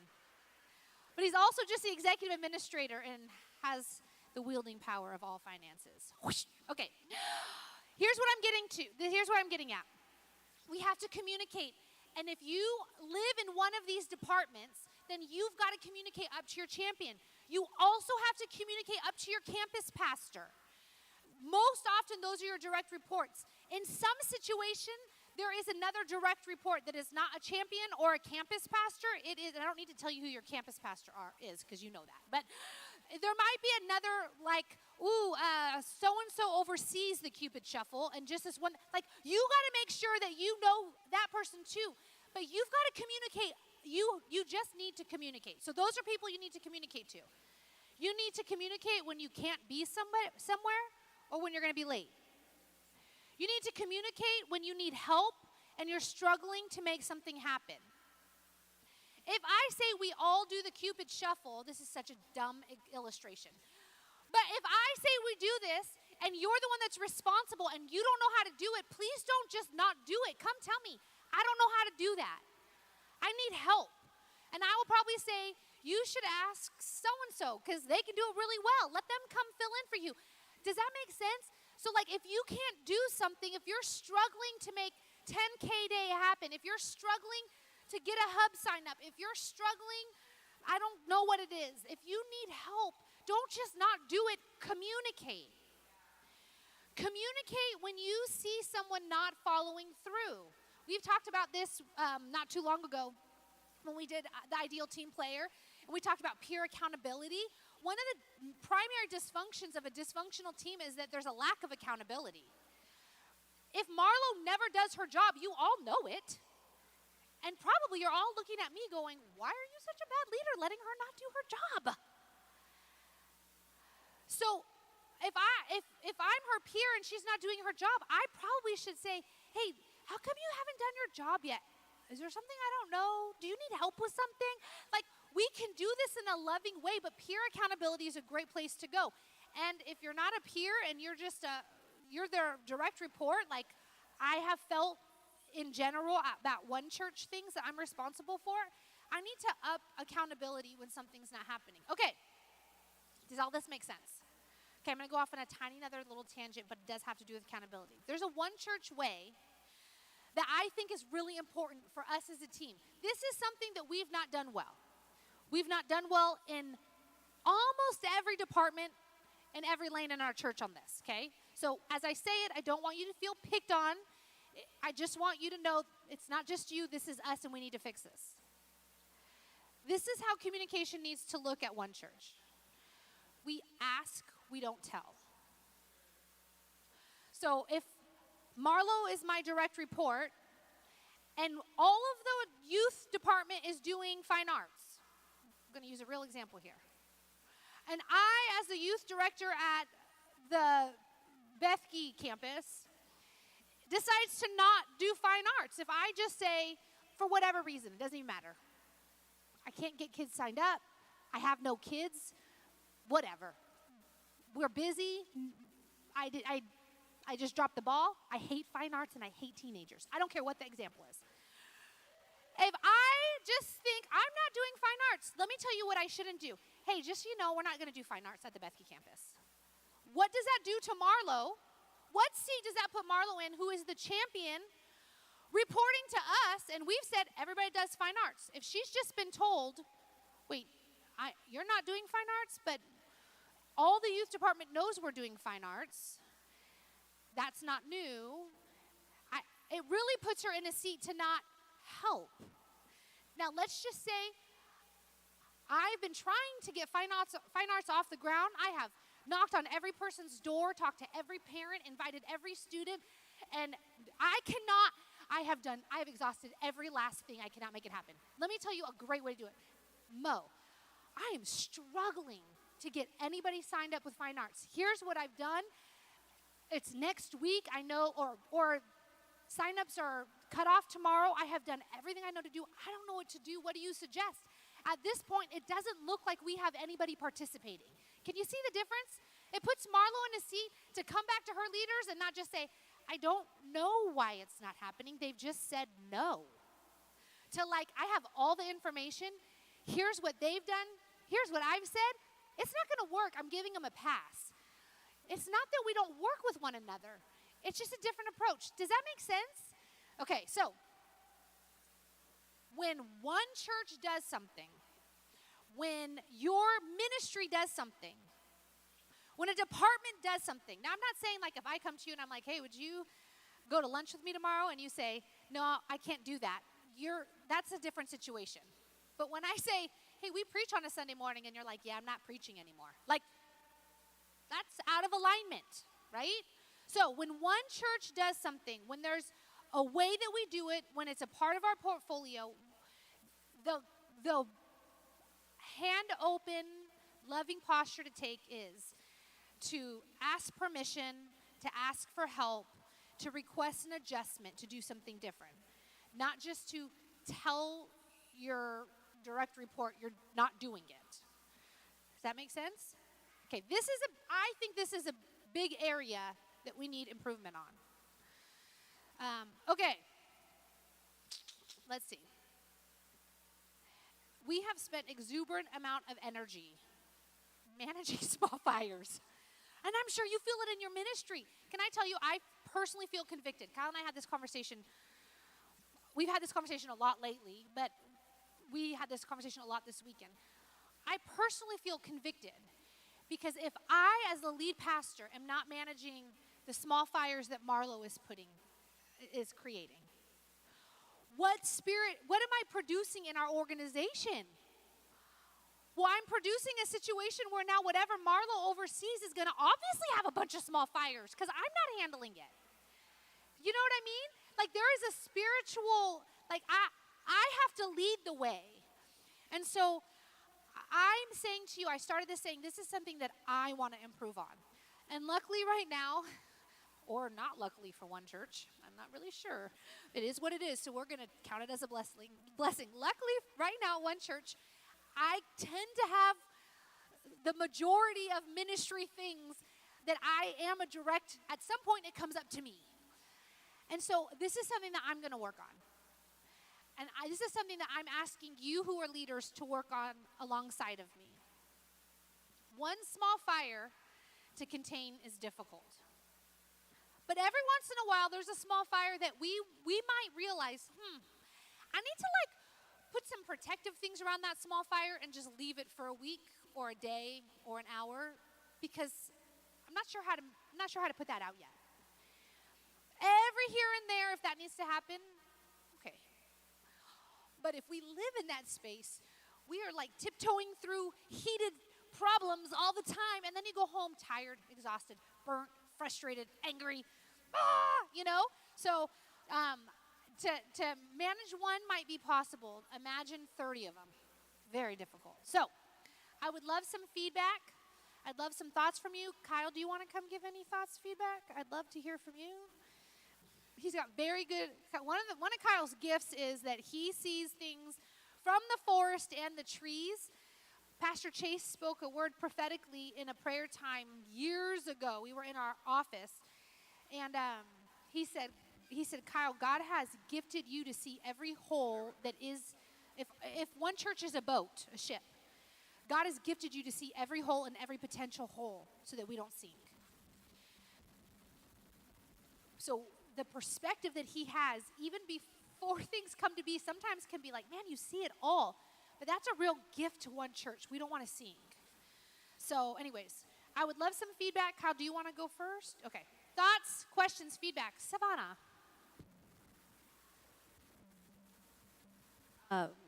But he's also just the executive administrator and has the wielding power of all finances. Whoosh. Okay, here's what I'm getting to. Here's what I'm getting at. We have to communicate. And if you live in one of these departments, then you've got to communicate up to your champion. You also have to communicate up to your campus pastor. Most often, those are your direct reports. In some situation, there is another direct report that is not a champion or a campus pastor. It is, and I don't need to tell you who your campus pastor is because you know that. But there might be another, like, so-and-so oversees the Cupid Shuffle, and just this one, like, you got to make sure that you know that person too. But you've got to communicate. You just need to communicate. So those are people you need to communicate to. You need to communicate when you can't be somewhere or when you're going to be late. You need to communicate when you need help and you're struggling to make something happen. If I say we all do the Cupid Shuffle, this is such a dumb illustration. But if I say we do this and you're the one that's responsible and you don't know how to do it, please don't just not do it. Come tell me, I don't know how to do that. I need help. And I will probably say, you should ask so-and-so because they can do it really well. Let them come fill in for you. Does that make sense? So, like, if you can't do something, if you're struggling to make 10K day happen, if you're struggling to get a hub sign up, if you're struggling, I don't know what it is. If you need help, don't just not do it. Communicate. Communicate when you see someone not following through. We've talked about this not too long ago when we did the ideal team player, and we talked about peer accountability. One of the primary dysfunctions of a dysfunctional team is that there's a lack of accountability. If Marlo never does her job, you all know it. And probably you're all looking at me going, why are you such a bad leader letting her not do her job? So if I'm her peer and she's not doing her job, I probably should say, hey, how come you haven't done your job yet? Is there something I don't know? Do you need help with something? Like, we can do this in a loving way, but peer accountability is a great place to go. And if you're not a peer and you're just you're their direct report, like I have felt in general about one church things that I'm responsible for, I need to up accountability when something's not happening. Okay, does all this make sense? Okay, I'm going to go off on a tiny another little tangent, but it does have to do with accountability. There's a one church way that I think is really important for us as a team. This is something that we've not done well. We've not done well in almost every department and every lane in our church on this, okay? So as I say it, I don't want you to feel picked on. I just want you to know it's not just you, this is us, and we need to fix this. This is how communication needs to look at one church. We ask, we don't tell. So if Marlo is my direct report, and all of the youth department is doing fine arts. I'm going to use a real example here. And I, as the youth director at the Bethke campus, decides to not do fine arts. If I just say, for whatever reason, it doesn't even matter. I can't get kids signed up. I have no kids. Whatever. We're busy. I just dropped the ball. I hate fine arts and I hate teenagers. I don't care what the example is. If I just think I'm not doing fine arts, let me tell you what I shouldn't do. Hey, just so you know, we're not going to do fine arts at the Bethke campus. What does that do to Marlo? What seat does that put Marlo in, who is the champion, reporting to us? And we've said everybody does fine arts. If she's just been told, wait, you're not doing fine arts, but all the youth department knows we're doing fine arts. That's not new. It really puts her in a seat to not help. Now, let's just say I've been trying to get fine arts off the ground. I have knocked on every person's door, talked to every parent, invited every student, and I have exhausted every last thing. I cannot make it happen. Let me tell you a great way to do it. Mo, I am struggling to get anybody signed up with fine arts. Here's what I've done. It's next week, I know, or sign-ups are cut off tomorrow. I have done everything I know to do. I don't know what to do. What do you suggest? At this point, it doesn't look like we have anybody participating. Can you see the difference? It puts Marlo in a seat to come back to her leaders and not just say, I don't know why it's not happening. They've just said no. To like, I have all the information. Here's what they've done. Here's what I've said. It's not going to work. I'm giving them a pass. It's not that we don't work with one another. It's just a different approach. Does that make sense? Okay, so when one church does something, when your ministry does something, when a department does something. Now, I'm not saying like if I come to you and I'm like, hey, would you go to lunch with me tomorrow? And you say, no, I can't do that. That's a different situation. But when I say, hey, we preach on a Sunday morning, and you're like, yeah, I'm not preaching anymore. Like, that's out of alignment, right? So when one church does something, when there's a way that we do it, when it's a part of our portfolio, the hand open, loving posture to take is to ask permission, to ask for help, to request an adjustment, to do something different. Not just to tell your direct report you're not doing it. Does that make sense? Okay, I think this is a big area that we need improvement on. Okay, let's see. We have spent exuberant amount of energy managing small fires. And I'm sure you feel it in your ministry. Can I tell you, I personally feel convicted. Kyle and I had this conversation. We've had this conversation a lot lately, but we had this conversation a lot this weekend. I personally feel convicted because if I, as the lead pastor, am not managing the small fires that Marlo is creating, what am I producing in our organization? Well, I'm producing a situation where now whatever Marlo oversees is going to obviously have a bunch of small fires because I'm not handling it. You know what I mean? Like there is a spiritual, like I have to lead the way. And so I'm saying to you, I started this saying, this is something that I want to improve on. And luckily right now, or not luckily for one church, I'm not really sure. It is what it is, so we're going to count it as a blessing. Luckily right now, one church, I tend to have the majority of ministry things that I am at some point it comes up to me. And so this is something that I'm going to work on. And this is something that I'm asking you who are leaders to work on alongside of me. One small fire to contain is difficult. But every once in a while, there's a small fire that we might realize, I need to put some protective things around that small fire and just leave it for a week or a day or an hour because I'm not sure how to put that out yet. Every here and there, if that needs to happen, okay. But if we live in that space, we are like tiptoeing through heated problems all the time, and then you go home tired, exhausted, burnt, frustrated, angry, So to manage one might be possible. Imagine 30 of them. Very difficult. So I would love some feedback. I'd love some thoughts from you. Kyle, do you want to come give any thoughts, feedback? I'd love to hear from you. He's got very good, one of Kyle's gifts is that he sees things from the forest and the trees. Pastor Chase spoke a word prophetically in a prayer time years ago. We were in our office, and he said, Kyle, God has gifted you to see every hole that is, if one church is a boat, a ship, God has gifted you to see every hole and every potential hole so that we don't sink. So the perspective that he has, even before things come to be, sometimes can be like, man, you see it all. But that's a real gift to one church. We don't want to sink. So anyways, I would love some feedback. How do you want to go first? Okay. Thoughts, questions, feedback. Savannah.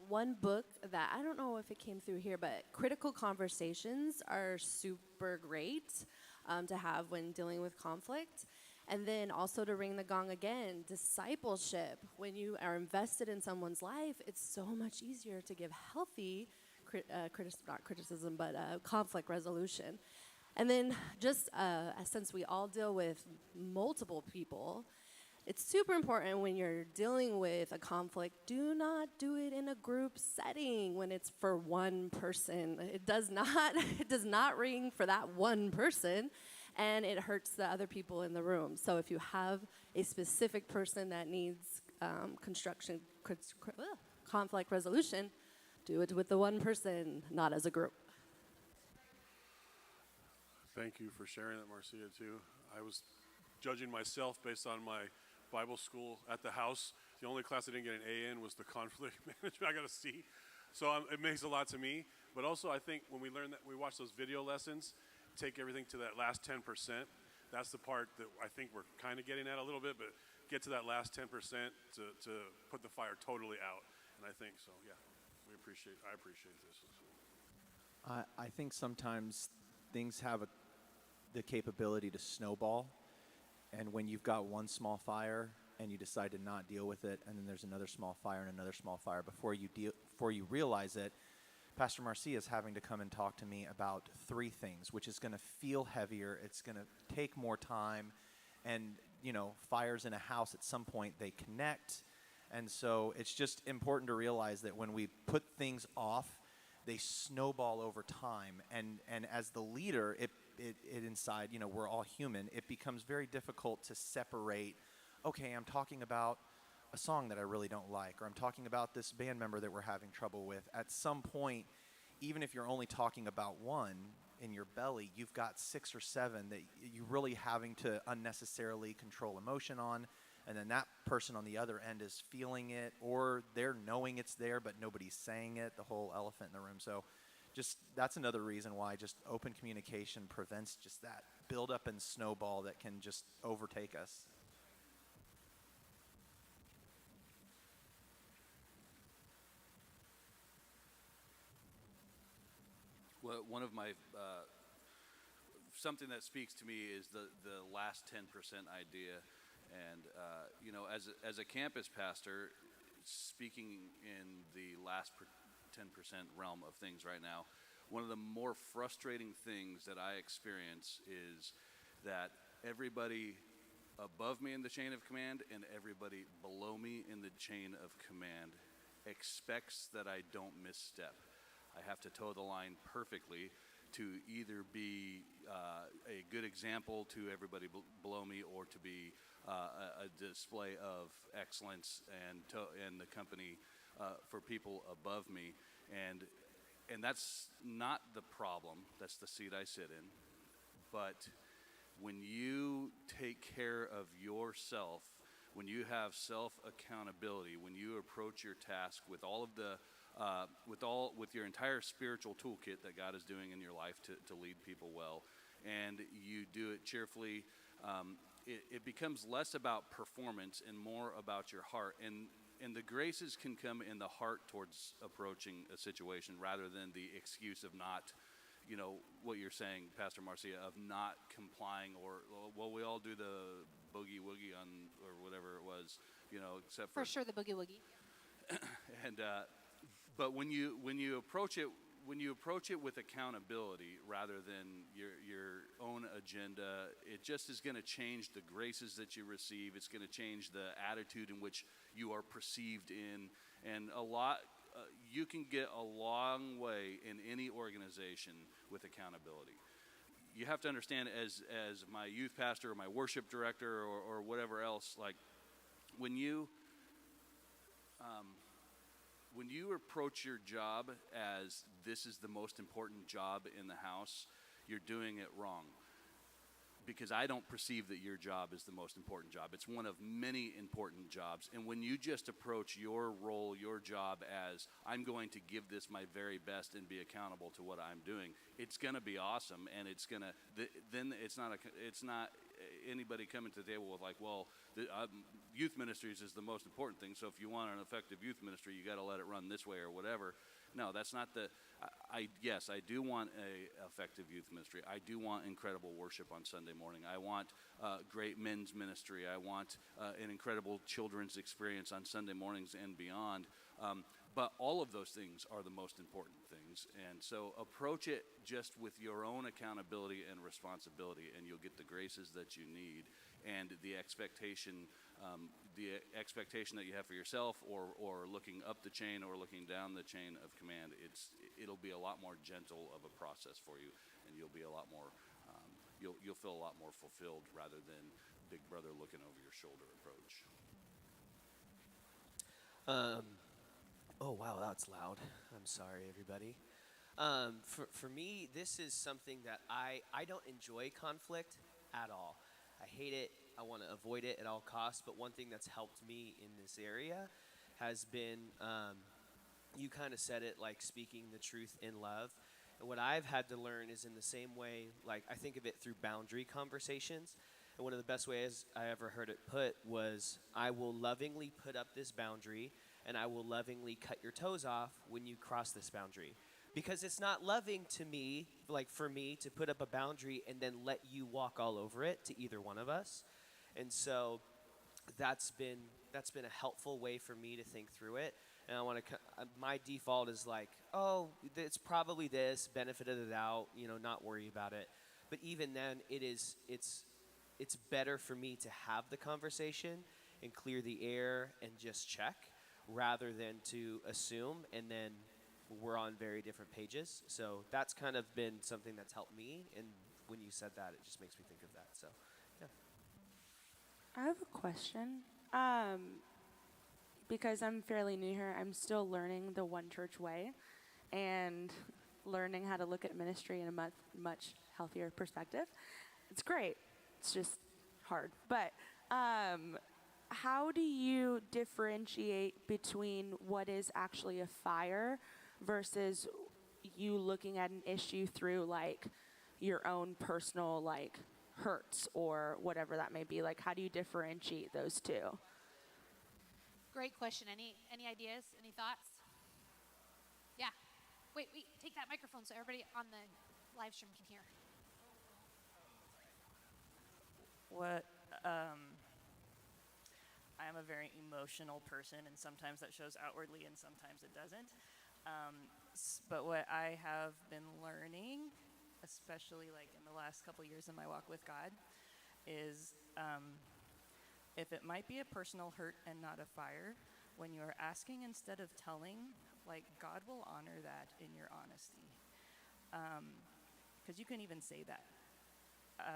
One book that I don't know if it came through here, but critical conversations are super great to have when dealing with conflict. And then also to ring the gong again, discipleship. When you are invested in someone's life, it's so much easier to give healthy, not criticism, but conflict resolution. And then just since we all deal with multiple people, it's super important when you're dealing with a conflict, do not do it in a group setting when it's for one person. It does not ring for that one person, and it hurts the other people in the room. So if you have a specific person that needs conflict resolution, do it with the one person, not as a group. Thank you for sharing that, Marcia, too. I was judging myself based on my Bible school at the house. The only class I didn't get an A in was the conflict management. I got a C. So it makes a lot to me. But also, I think when we learn that, we watch those video lessons, take everything to that last 10%. That's the part that I think we're kind of getting at a little bit, but get to that last 10% to put the fire totally out. And I think so, yeah. I appreciate this. I think sometimes things have the capability to snowball. And when you've got one small fire and you decide to not deal with it, and then there's another small fire and another small fire, before you realize it, Pastor Marcia is having to come and talk to me about 3 things, which is going to feel heavier. It's going to take more time. And, fires in a house, at some point, they connect. And so it's just important to realize that when we put things off, they snowball over time. And as the leader, it inside, we're all human. It becomes very difficult to separate, okay, I'm talking about a song that I really don't like, or I'm talking about this band member that we're having trouble with. At some point, even if you're only talking about one in your belly, you've got 6 or 7 that you're really having to unnecessarily control emotion on. And then that person on the other end is feeling it, or they're knowing it's there, but nobody's saying it, the whole elephant in the room. So that's another reason why just open communication prevents just that buildup and snowball that can just overtake us. Well, one of my something that speaks to me is the last 10% idea, and as a campus pastor, speaking in the last 10% realm of things right now, one of the more frustrating things that I experience is that everybody above me in the chain of command and everybody below me in the chain of command expects that I don't misstep. I have to toe the line perfectly to either be a good example to everybody below me, or to be a display of excellence and the company for people above me. And that's not the problem. That's the seat I sit in. But when you take care of yourself, when you have self-accountability, when you approach your task with all of the with your entire spiritual toolkit that God is doing in your life to lead people well, and you do it cheerfully, it becomes less about performance and more about your heart. And the graces can come in the heart towards approaching a situation, rather than the excuse of not, what you're saying, Pastor Marcia, of not complying, or, well, we all do the boogie woogie on, or whatever it was, except for sure the boogie woogie. And but when you approach it with accountability rather than your own agenda, it just is going to change the graces that you receive. It's going to change the attitude in which you are perceived in, and you can get a long way in any organization with accountability. You have to understand, as my youth pastor or my worship director or whatever else, like when you approach your job as this is the most important job in the house, you're doing it wrong. because I don't perceive that your job is the most important job. It's one of many important jobs. And when you just approach your role, your job as, I'm going to give this my very best and be accountable to what I'm doing, it's going to be awesome. And it's going to, then it's not anybody coming to the table with like, well, youth ministries is the most important thing. So if you want an effective youth ministry, you got to let it run this way or whatever. No, that's not the. Yes, I do want a effective youth ministry. I do want incredible worship on Sunday morning. I want great men's ministry. I want an incredible children's experience on Sunday mornings and beyond. But all of those things are the most important things. And so approach it just with your own accountability and responsibility, and you'll get the graces that you need. And the expectation that you have for yourself, or looking up the chain or looking down the chain of command, it'll be a lot more gentle of a process for you, and you'll be a lot more you'll feel a lot more fulfilled rather than Big Brother looking over your shoulder approach. Oh wow, that's loud. I'm sorry, everybody. For me, this is something that I don't enjoy conflict at all. I hate it. I want to avoid it at all costs. But one thing that's helped me in this area has been, you kind of said it, like speaking the truth in love. And what I've had to learn is in the same way, like I think of it through boundary conversations. And one of the best ways I ever heard it put was, I will lovingly put up this boundary, and I will lovingly cut your toes off when you cross this boundary. Because it's not loving to me, like for me, to put up a boundary and then let you walk all over it to either one of us. And so that's been a helpful way for me to think through it. And I want to, my default is like, oh, it's probably this, benefit of the doubt, not worry about it. But even then, it's better for me to have the conversation and clear the air and just check, rather than to assume and then we're on very different pages. So that's kind of been something that's helped me. And when you said that, it just makes me think of that. So, yeah. I have a question. Because I'm fairly new here, I'm still learning the one church way and learning how to look at ministry in a much healthier perspective. It's great. It's just hard. But how do you differentiate between what is actually a fire versus you looking at an issue through like your own personal like hurts or whatever that may be? Like, how do you differentiate those two? Great question. Any ideas? Any thoughts? Yeah. Wait, take that microphone so everybody on the live stream can hear. I am a very emotional person, and sometimes that shows outwardly and sometimes it doesn't. But what I have been learning, especially like in the last couple years in my walk with God, is if it might be a personal hurt and not a fire, when you are asking instead of telling, like God will honor that in your honesty. Because you can even say that.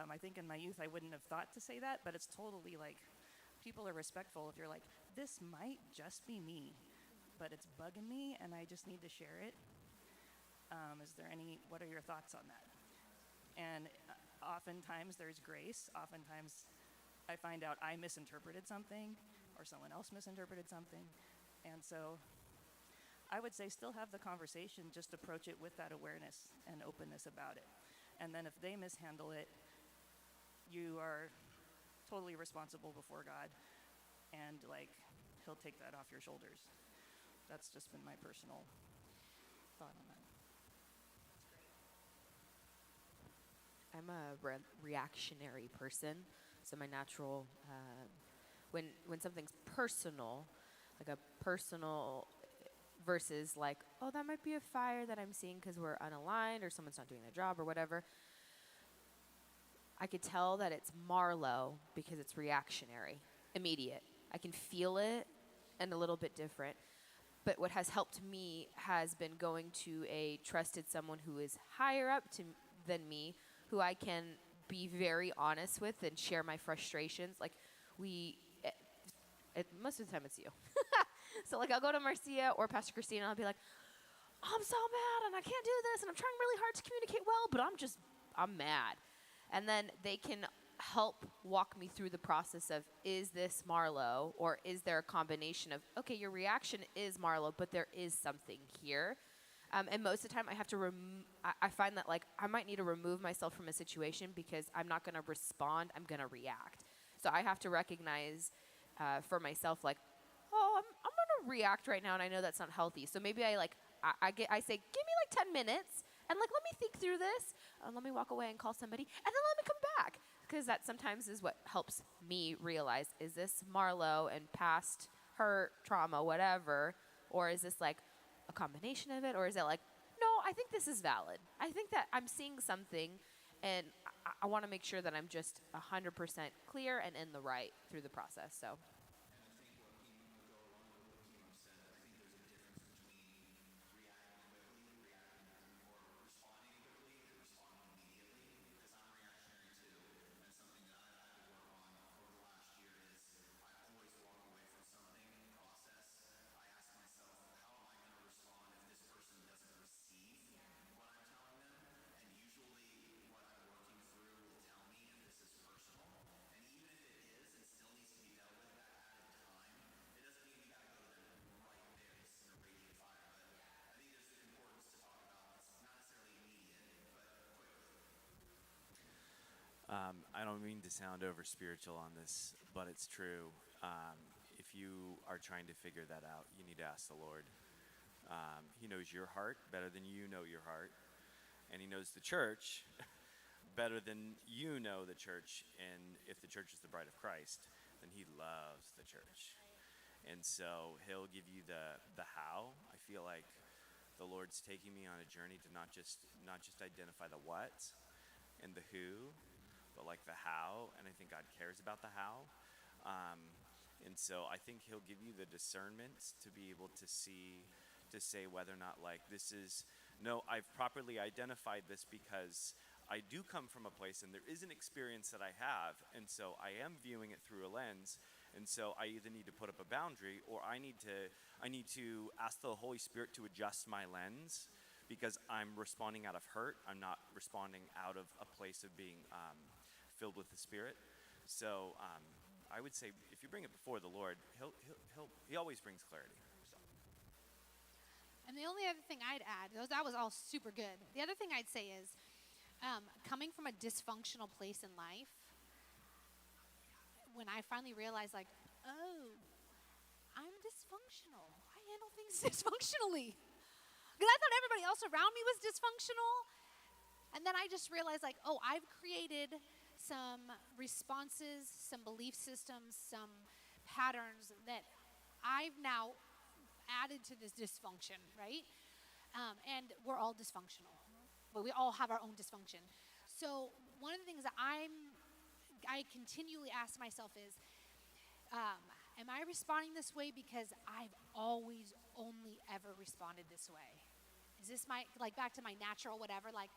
I think in my youth I wouldn't have thought to say that, but it's totally like, people are respectful if you're like, this might just be me, but it's bugging me and I just need to share it. What are your thoughts on that? And oftentimes there's grace. Oftentimes I find out I misinterpreted something or someone else misinterpreted something. And so I would say still have the conversation, just approach it with that awareness and openness about it. And then if they mishandle it, you are totally responsible before God, and like he'll take that off your shoulders. That's just been my personal thought on that. I'm a reactionary person, so my natural when something's personal, like a personal versus like, oh, that might be a fire that I'm seeing because we're unaligned or someone's not doing their job or whatever, I could tell that it's Marlowe because it's reactionary, immediate. I can feel it and a little bit different. But what has helped me has been going to a trusted someone who is higher up than me, who I can be very honest with and share my frustrations. Like most of the time it's you. So like I'll go to Marcia or Pastor Christina and I'll be like, I'm so mad and I can't do this and I'm trying really hard to communicate well, but I'm mad. And then they can help walk me through the process of, is this Marlo, or is there a combination of, okay, your reaction is Marlo, but there is something here. And most of the time I have to, I find that like I might need to remove myself from a situation because I'm not going to respond, I'm going to react. So I have to recognize for myself like, oh, I'm going to react right now, and I know that's not healthy. So maybe I say, give me like 10 minutes, and like let me think through this, let me walk away and call somebody, and then let me come back. Because that sometimes is what helps me realize, is this Marlo and past hurt, trauma, whatever, or is this like a combination of it, or is it like, no, I think this is valid. I think that I'm seeing something, and I want to make sure that I'm just 100% clear and in the right through the process. So. I don't mean to sound over spiritual on this, but it's true. If you are trying to figure that out, you need to ask the Lord. He knows your heart better than you know your heart, and He knows the church better than you know the church. And if the church is the bride of Christ, then He loves the church, and so He'll give you the how. I feel like the Lord's taking me on a journey to not just identify the what and the who, but like the how. And I think God cares about the how. And so I think He'll give you the discernment to be able to see, to say whether or not like this is, no, I've properly identified this because I do come from a place and there is an experience that I have. And so I am viewing it through a lens. And so I either need to put up a boundary, or I need to ask the Holy Spirit to adjust my lens, because I'm responding out of hurt. I'm not responding out of a place of being filled with the Spirit. So I would say if you bring it before the Lord, He always brings clarity. So. And the only other thing I'd add, that was all super good. The other thing I'd say is, coming from a dysfunctional place in life, when I finally realized, like, oh, I'm dysfunctional. I handle things dysfunctionally. Because I thought everybody else around me was dysfunctional. And then I just realized, like, oh, I've created some responses, some belief systems, some patterns that I've now added to this dysfunction, right? And we're all dysfunctional. But we all have our own dysfunction. So one of the things that I continually ask myself is, am I responding this way because I've always only ever responded this way? Is this like back to my natural whatever, like,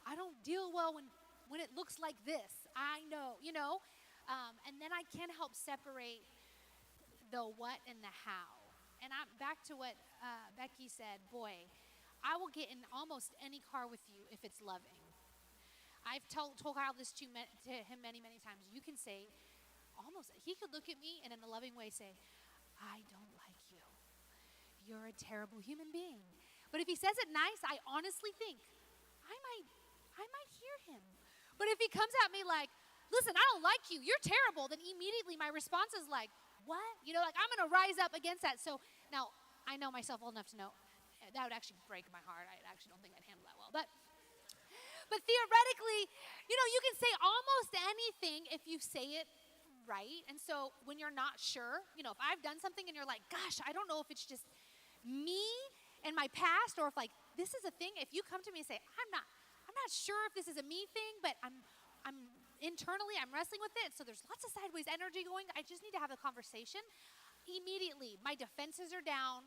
I don't deal well when it looks like this. I know, and then I can't help separate the what and the how. And I'm back to what Becky said, boy, I will get in almost any car with you if it's loving. I've told Kyle this to him many, many times. You can say, he could look at me and in a loving way say, I don't like you. You're a terrible human being. But if he says it nice, I honestly think, I might hear him. But if he comes at me like, listen, I don't like you, you're terrible, then immediately my response is like, what? Like I'm going to rise up against that. So now I know myself well enough to know that would actually break my heart. I actually don't think I'd handle that well. But theoretically, you can say almost anything if you say it right. And so when you're not sure, if I've done something and you're like, gosh, I don't know if it's just me and my past, or if like this is a thing. If you come to me and say, I'm not sure if this is a me thing, but I'm internally I'm wrestling with it. So there's lots of sideways energy going. I just need to have a conversation. Immediately, my defenses are down.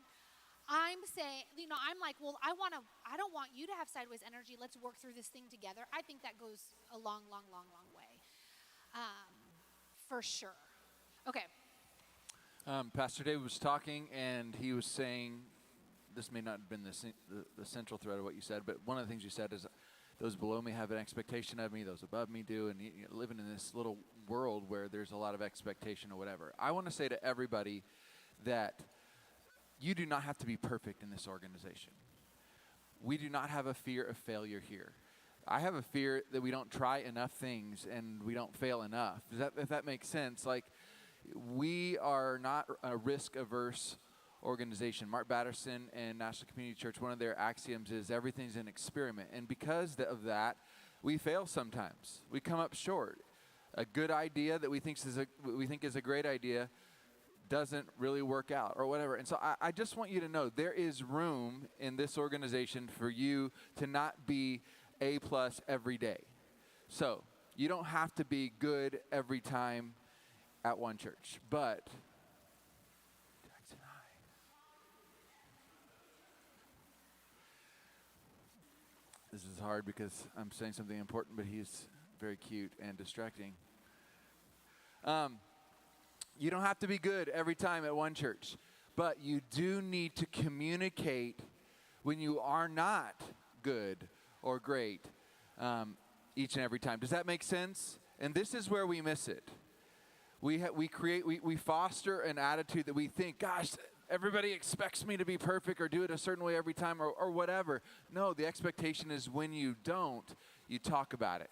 I'm saying, I'm like, well, I don't want you to have sideways energy. Let's work through this thing together. I think that goes a long, long, long, long way. For sure. Okay. Pastor Dave was talking, and he was saying, this may not have been the central thread of what you said, but one of the things you said is those below me have an expectation of me, those above me do, and living in this little world where there's a lot of expectation or whatever. I want to say to everybody that you do not have to be perfect in this organization. We do not have a fear of failure here. I have a fear that we don't try enough things and we don't fail enough. If that makes sense? Like, we are not a risk-averse organization. Mark Batterson and National Community Church, one of their axioms is everything's an experiment. And because of that, we fail sometimes. We come up short. A good idea that we think is a great idea doesn't really work out or whatever. And so I just want you to know there is room in this organization for you to not be A+ every day. So you don't have to be good every time at one church, but this is hard because I'm saying something important, but he's very cute and distracting. You don't have to be good every time at one church, but you do need to communicate when you are not good or great each and every time. Does that make sense? And this is where we miss it. We foster an attitude that we think, gosh, everybody expects me to be perfect or do it a certain way every time or whatever. No, the expectation is when you don't, you talk about it.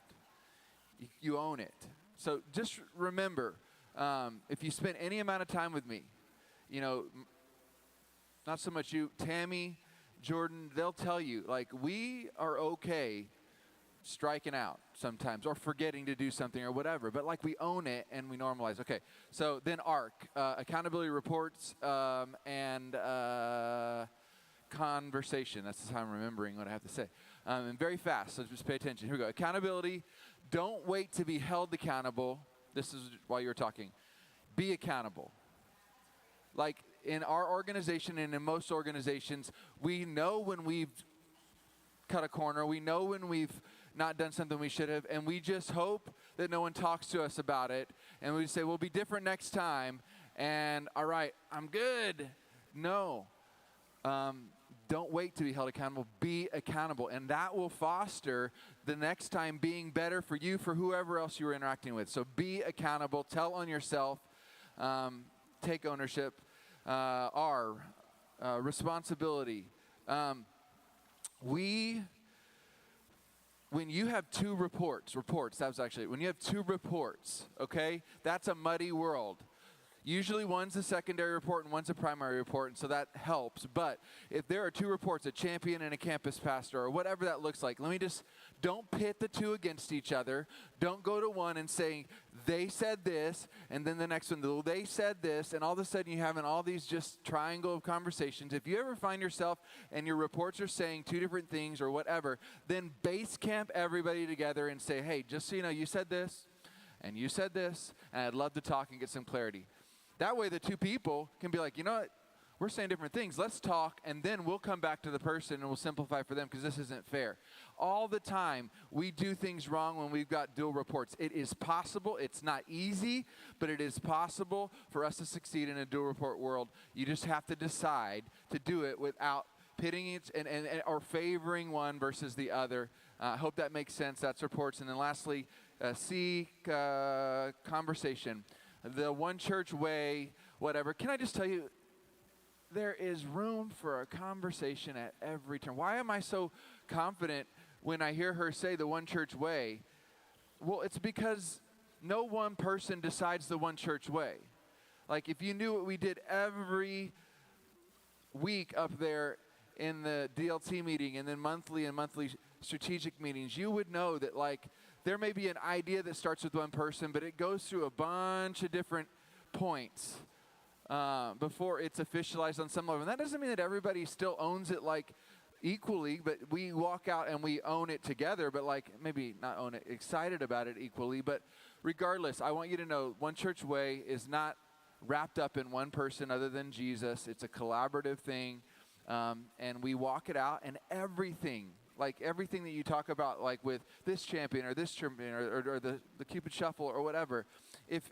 You own it. So just remember, if you spend any amount of time with me, not so much you, Tammy, Jordan, they'll tell you, like, we are okay striking out sometimes or forgetting to do something or whatever, but like we own it and we normalize. Okay, so then ARC, accountability reports and conversation. That's how I'm remembering what I have to say. And very fast, so just pay attention. Here we go. Accountability, don't wait to be held accountable. This is while you're talking. Be accountable. Like in our organization and in most organizations, we know when we've cut a corner. We know when we've not done something we should have, and we just hope that no one talks to us about it. And we say, we'll be different next time. And all right, I'm good. No. Don't wait to be held accountable. Be accountable. And that will foster the next time being better for you, for whoever else you're interacting with. So be accountable. Tell on yourself. Take ownership. Responsibility. When you have two reports, when you have two reports, okay, that's a muddy world. Usually one's a secondary report and one's a primary report, and so that helps. But if there are two reports, a champion and a campus pastor, or whatever that looks like, don't pit the two against each other. Don't go to one and say, they said this, and then the next one, they said this, and all of a sudden you're having all these just triangle of conversations. If you ever find yourself and your reports are saying two different things or whatever, then base camp everybody together and say, hey, just so you know, you said this, and you said this, and I'd love to talk and get some clarity. That way the two people can be like, you know what, we're saying different things. Let's talk, and then we'll come back to the person and we'll simplify for them because this isn't fair. All the time, we do things wrong when we've got dual reports. It is possible. It's not easy, but it is possible for us to succeed in a dual report world. You just have to decide to do it without pitting it or favoring one versus the other. I hope that makes sense. That's reports. And then lastly, conversation. The one church way, whatever. Can I just tell you, there is room for a conversation at every turn. Why am I so confident when I hear her say the one church way? Well, it's because no one person decides the one church way. Like if you knew what we did every week up there in the DLT meeting and then monthly strategic meetings, you would know that there may be an idea that starts with one person, but it goes through a bunch of different points before it's officialized on some level. And that doesn't mean that everybody still owns it equally, but we walk out and we own it together, but maybe not own it, excited about it equally. But regardless, I want you to know One Church Way is not wrapped up in one person other than Jesus. It's a collaborative thing, and we walk it out, and everything that you talk about, with this champion or this champion or the Cupid Shuffle or whatever, if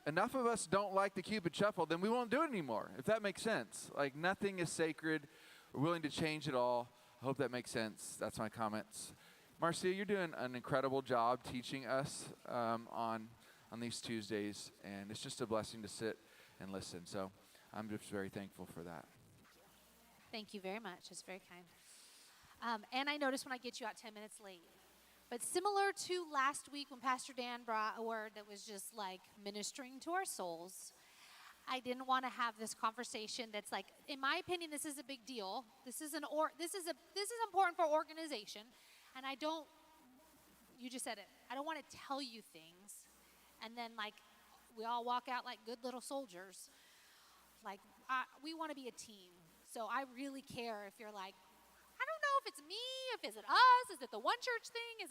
enough of us don't like the Cupid Shuffle, then we won't do it anymore, if that makes sense. Nothing is sacred. We're willing to change it all. I hope that makes sense. That's my comments. Marcia, you're doing an incredible job teaching us on these Tuesdays, and it's just a blessing to sit and listen. So I'm just very thankful for that. Thank you very much. It's very kind. And I noticed when I get you out 10 minutes late. But similar to last week when Pastor Dan brought a word that was just like ministering to our souls, I didn't want to have this conversation that's like, in my opinion, this is a big deal. This is important for organization, and you just said it. I don't want to tell you things, and then like we all walk out like good little soldiers. Like we want to be a team, so I really care if you're like, I don't know if it's me, is it us, is it the one church thing,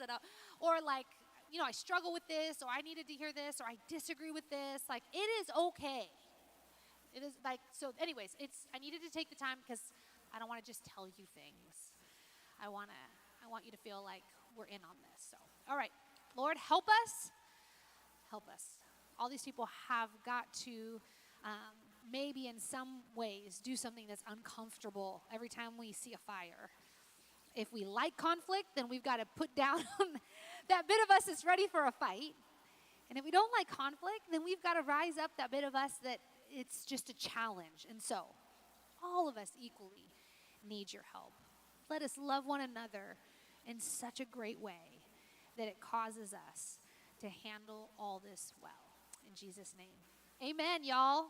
or like, I struggle with this, or I needed to hear this, or I disagree with this. Like, it is okay. It is like, so anyways, I needed to take the time because I don't want to just tell you things. I want you to feel like we're in on this. So, all right, Lord, help us. Help us. All these people have got to maybe in some ways do something that's uncomfortable every time we see a fire. If we like conflict, then we've got to put down that bit of us that's ready for a fight. And if we don't like conflict, then we've got to rise up that bit of us that it's just a challenge. And so, all of us equally need your help. Let us love one another in such a great way that it causes us to handle all this well. In Jesus' name. Amen, y'all.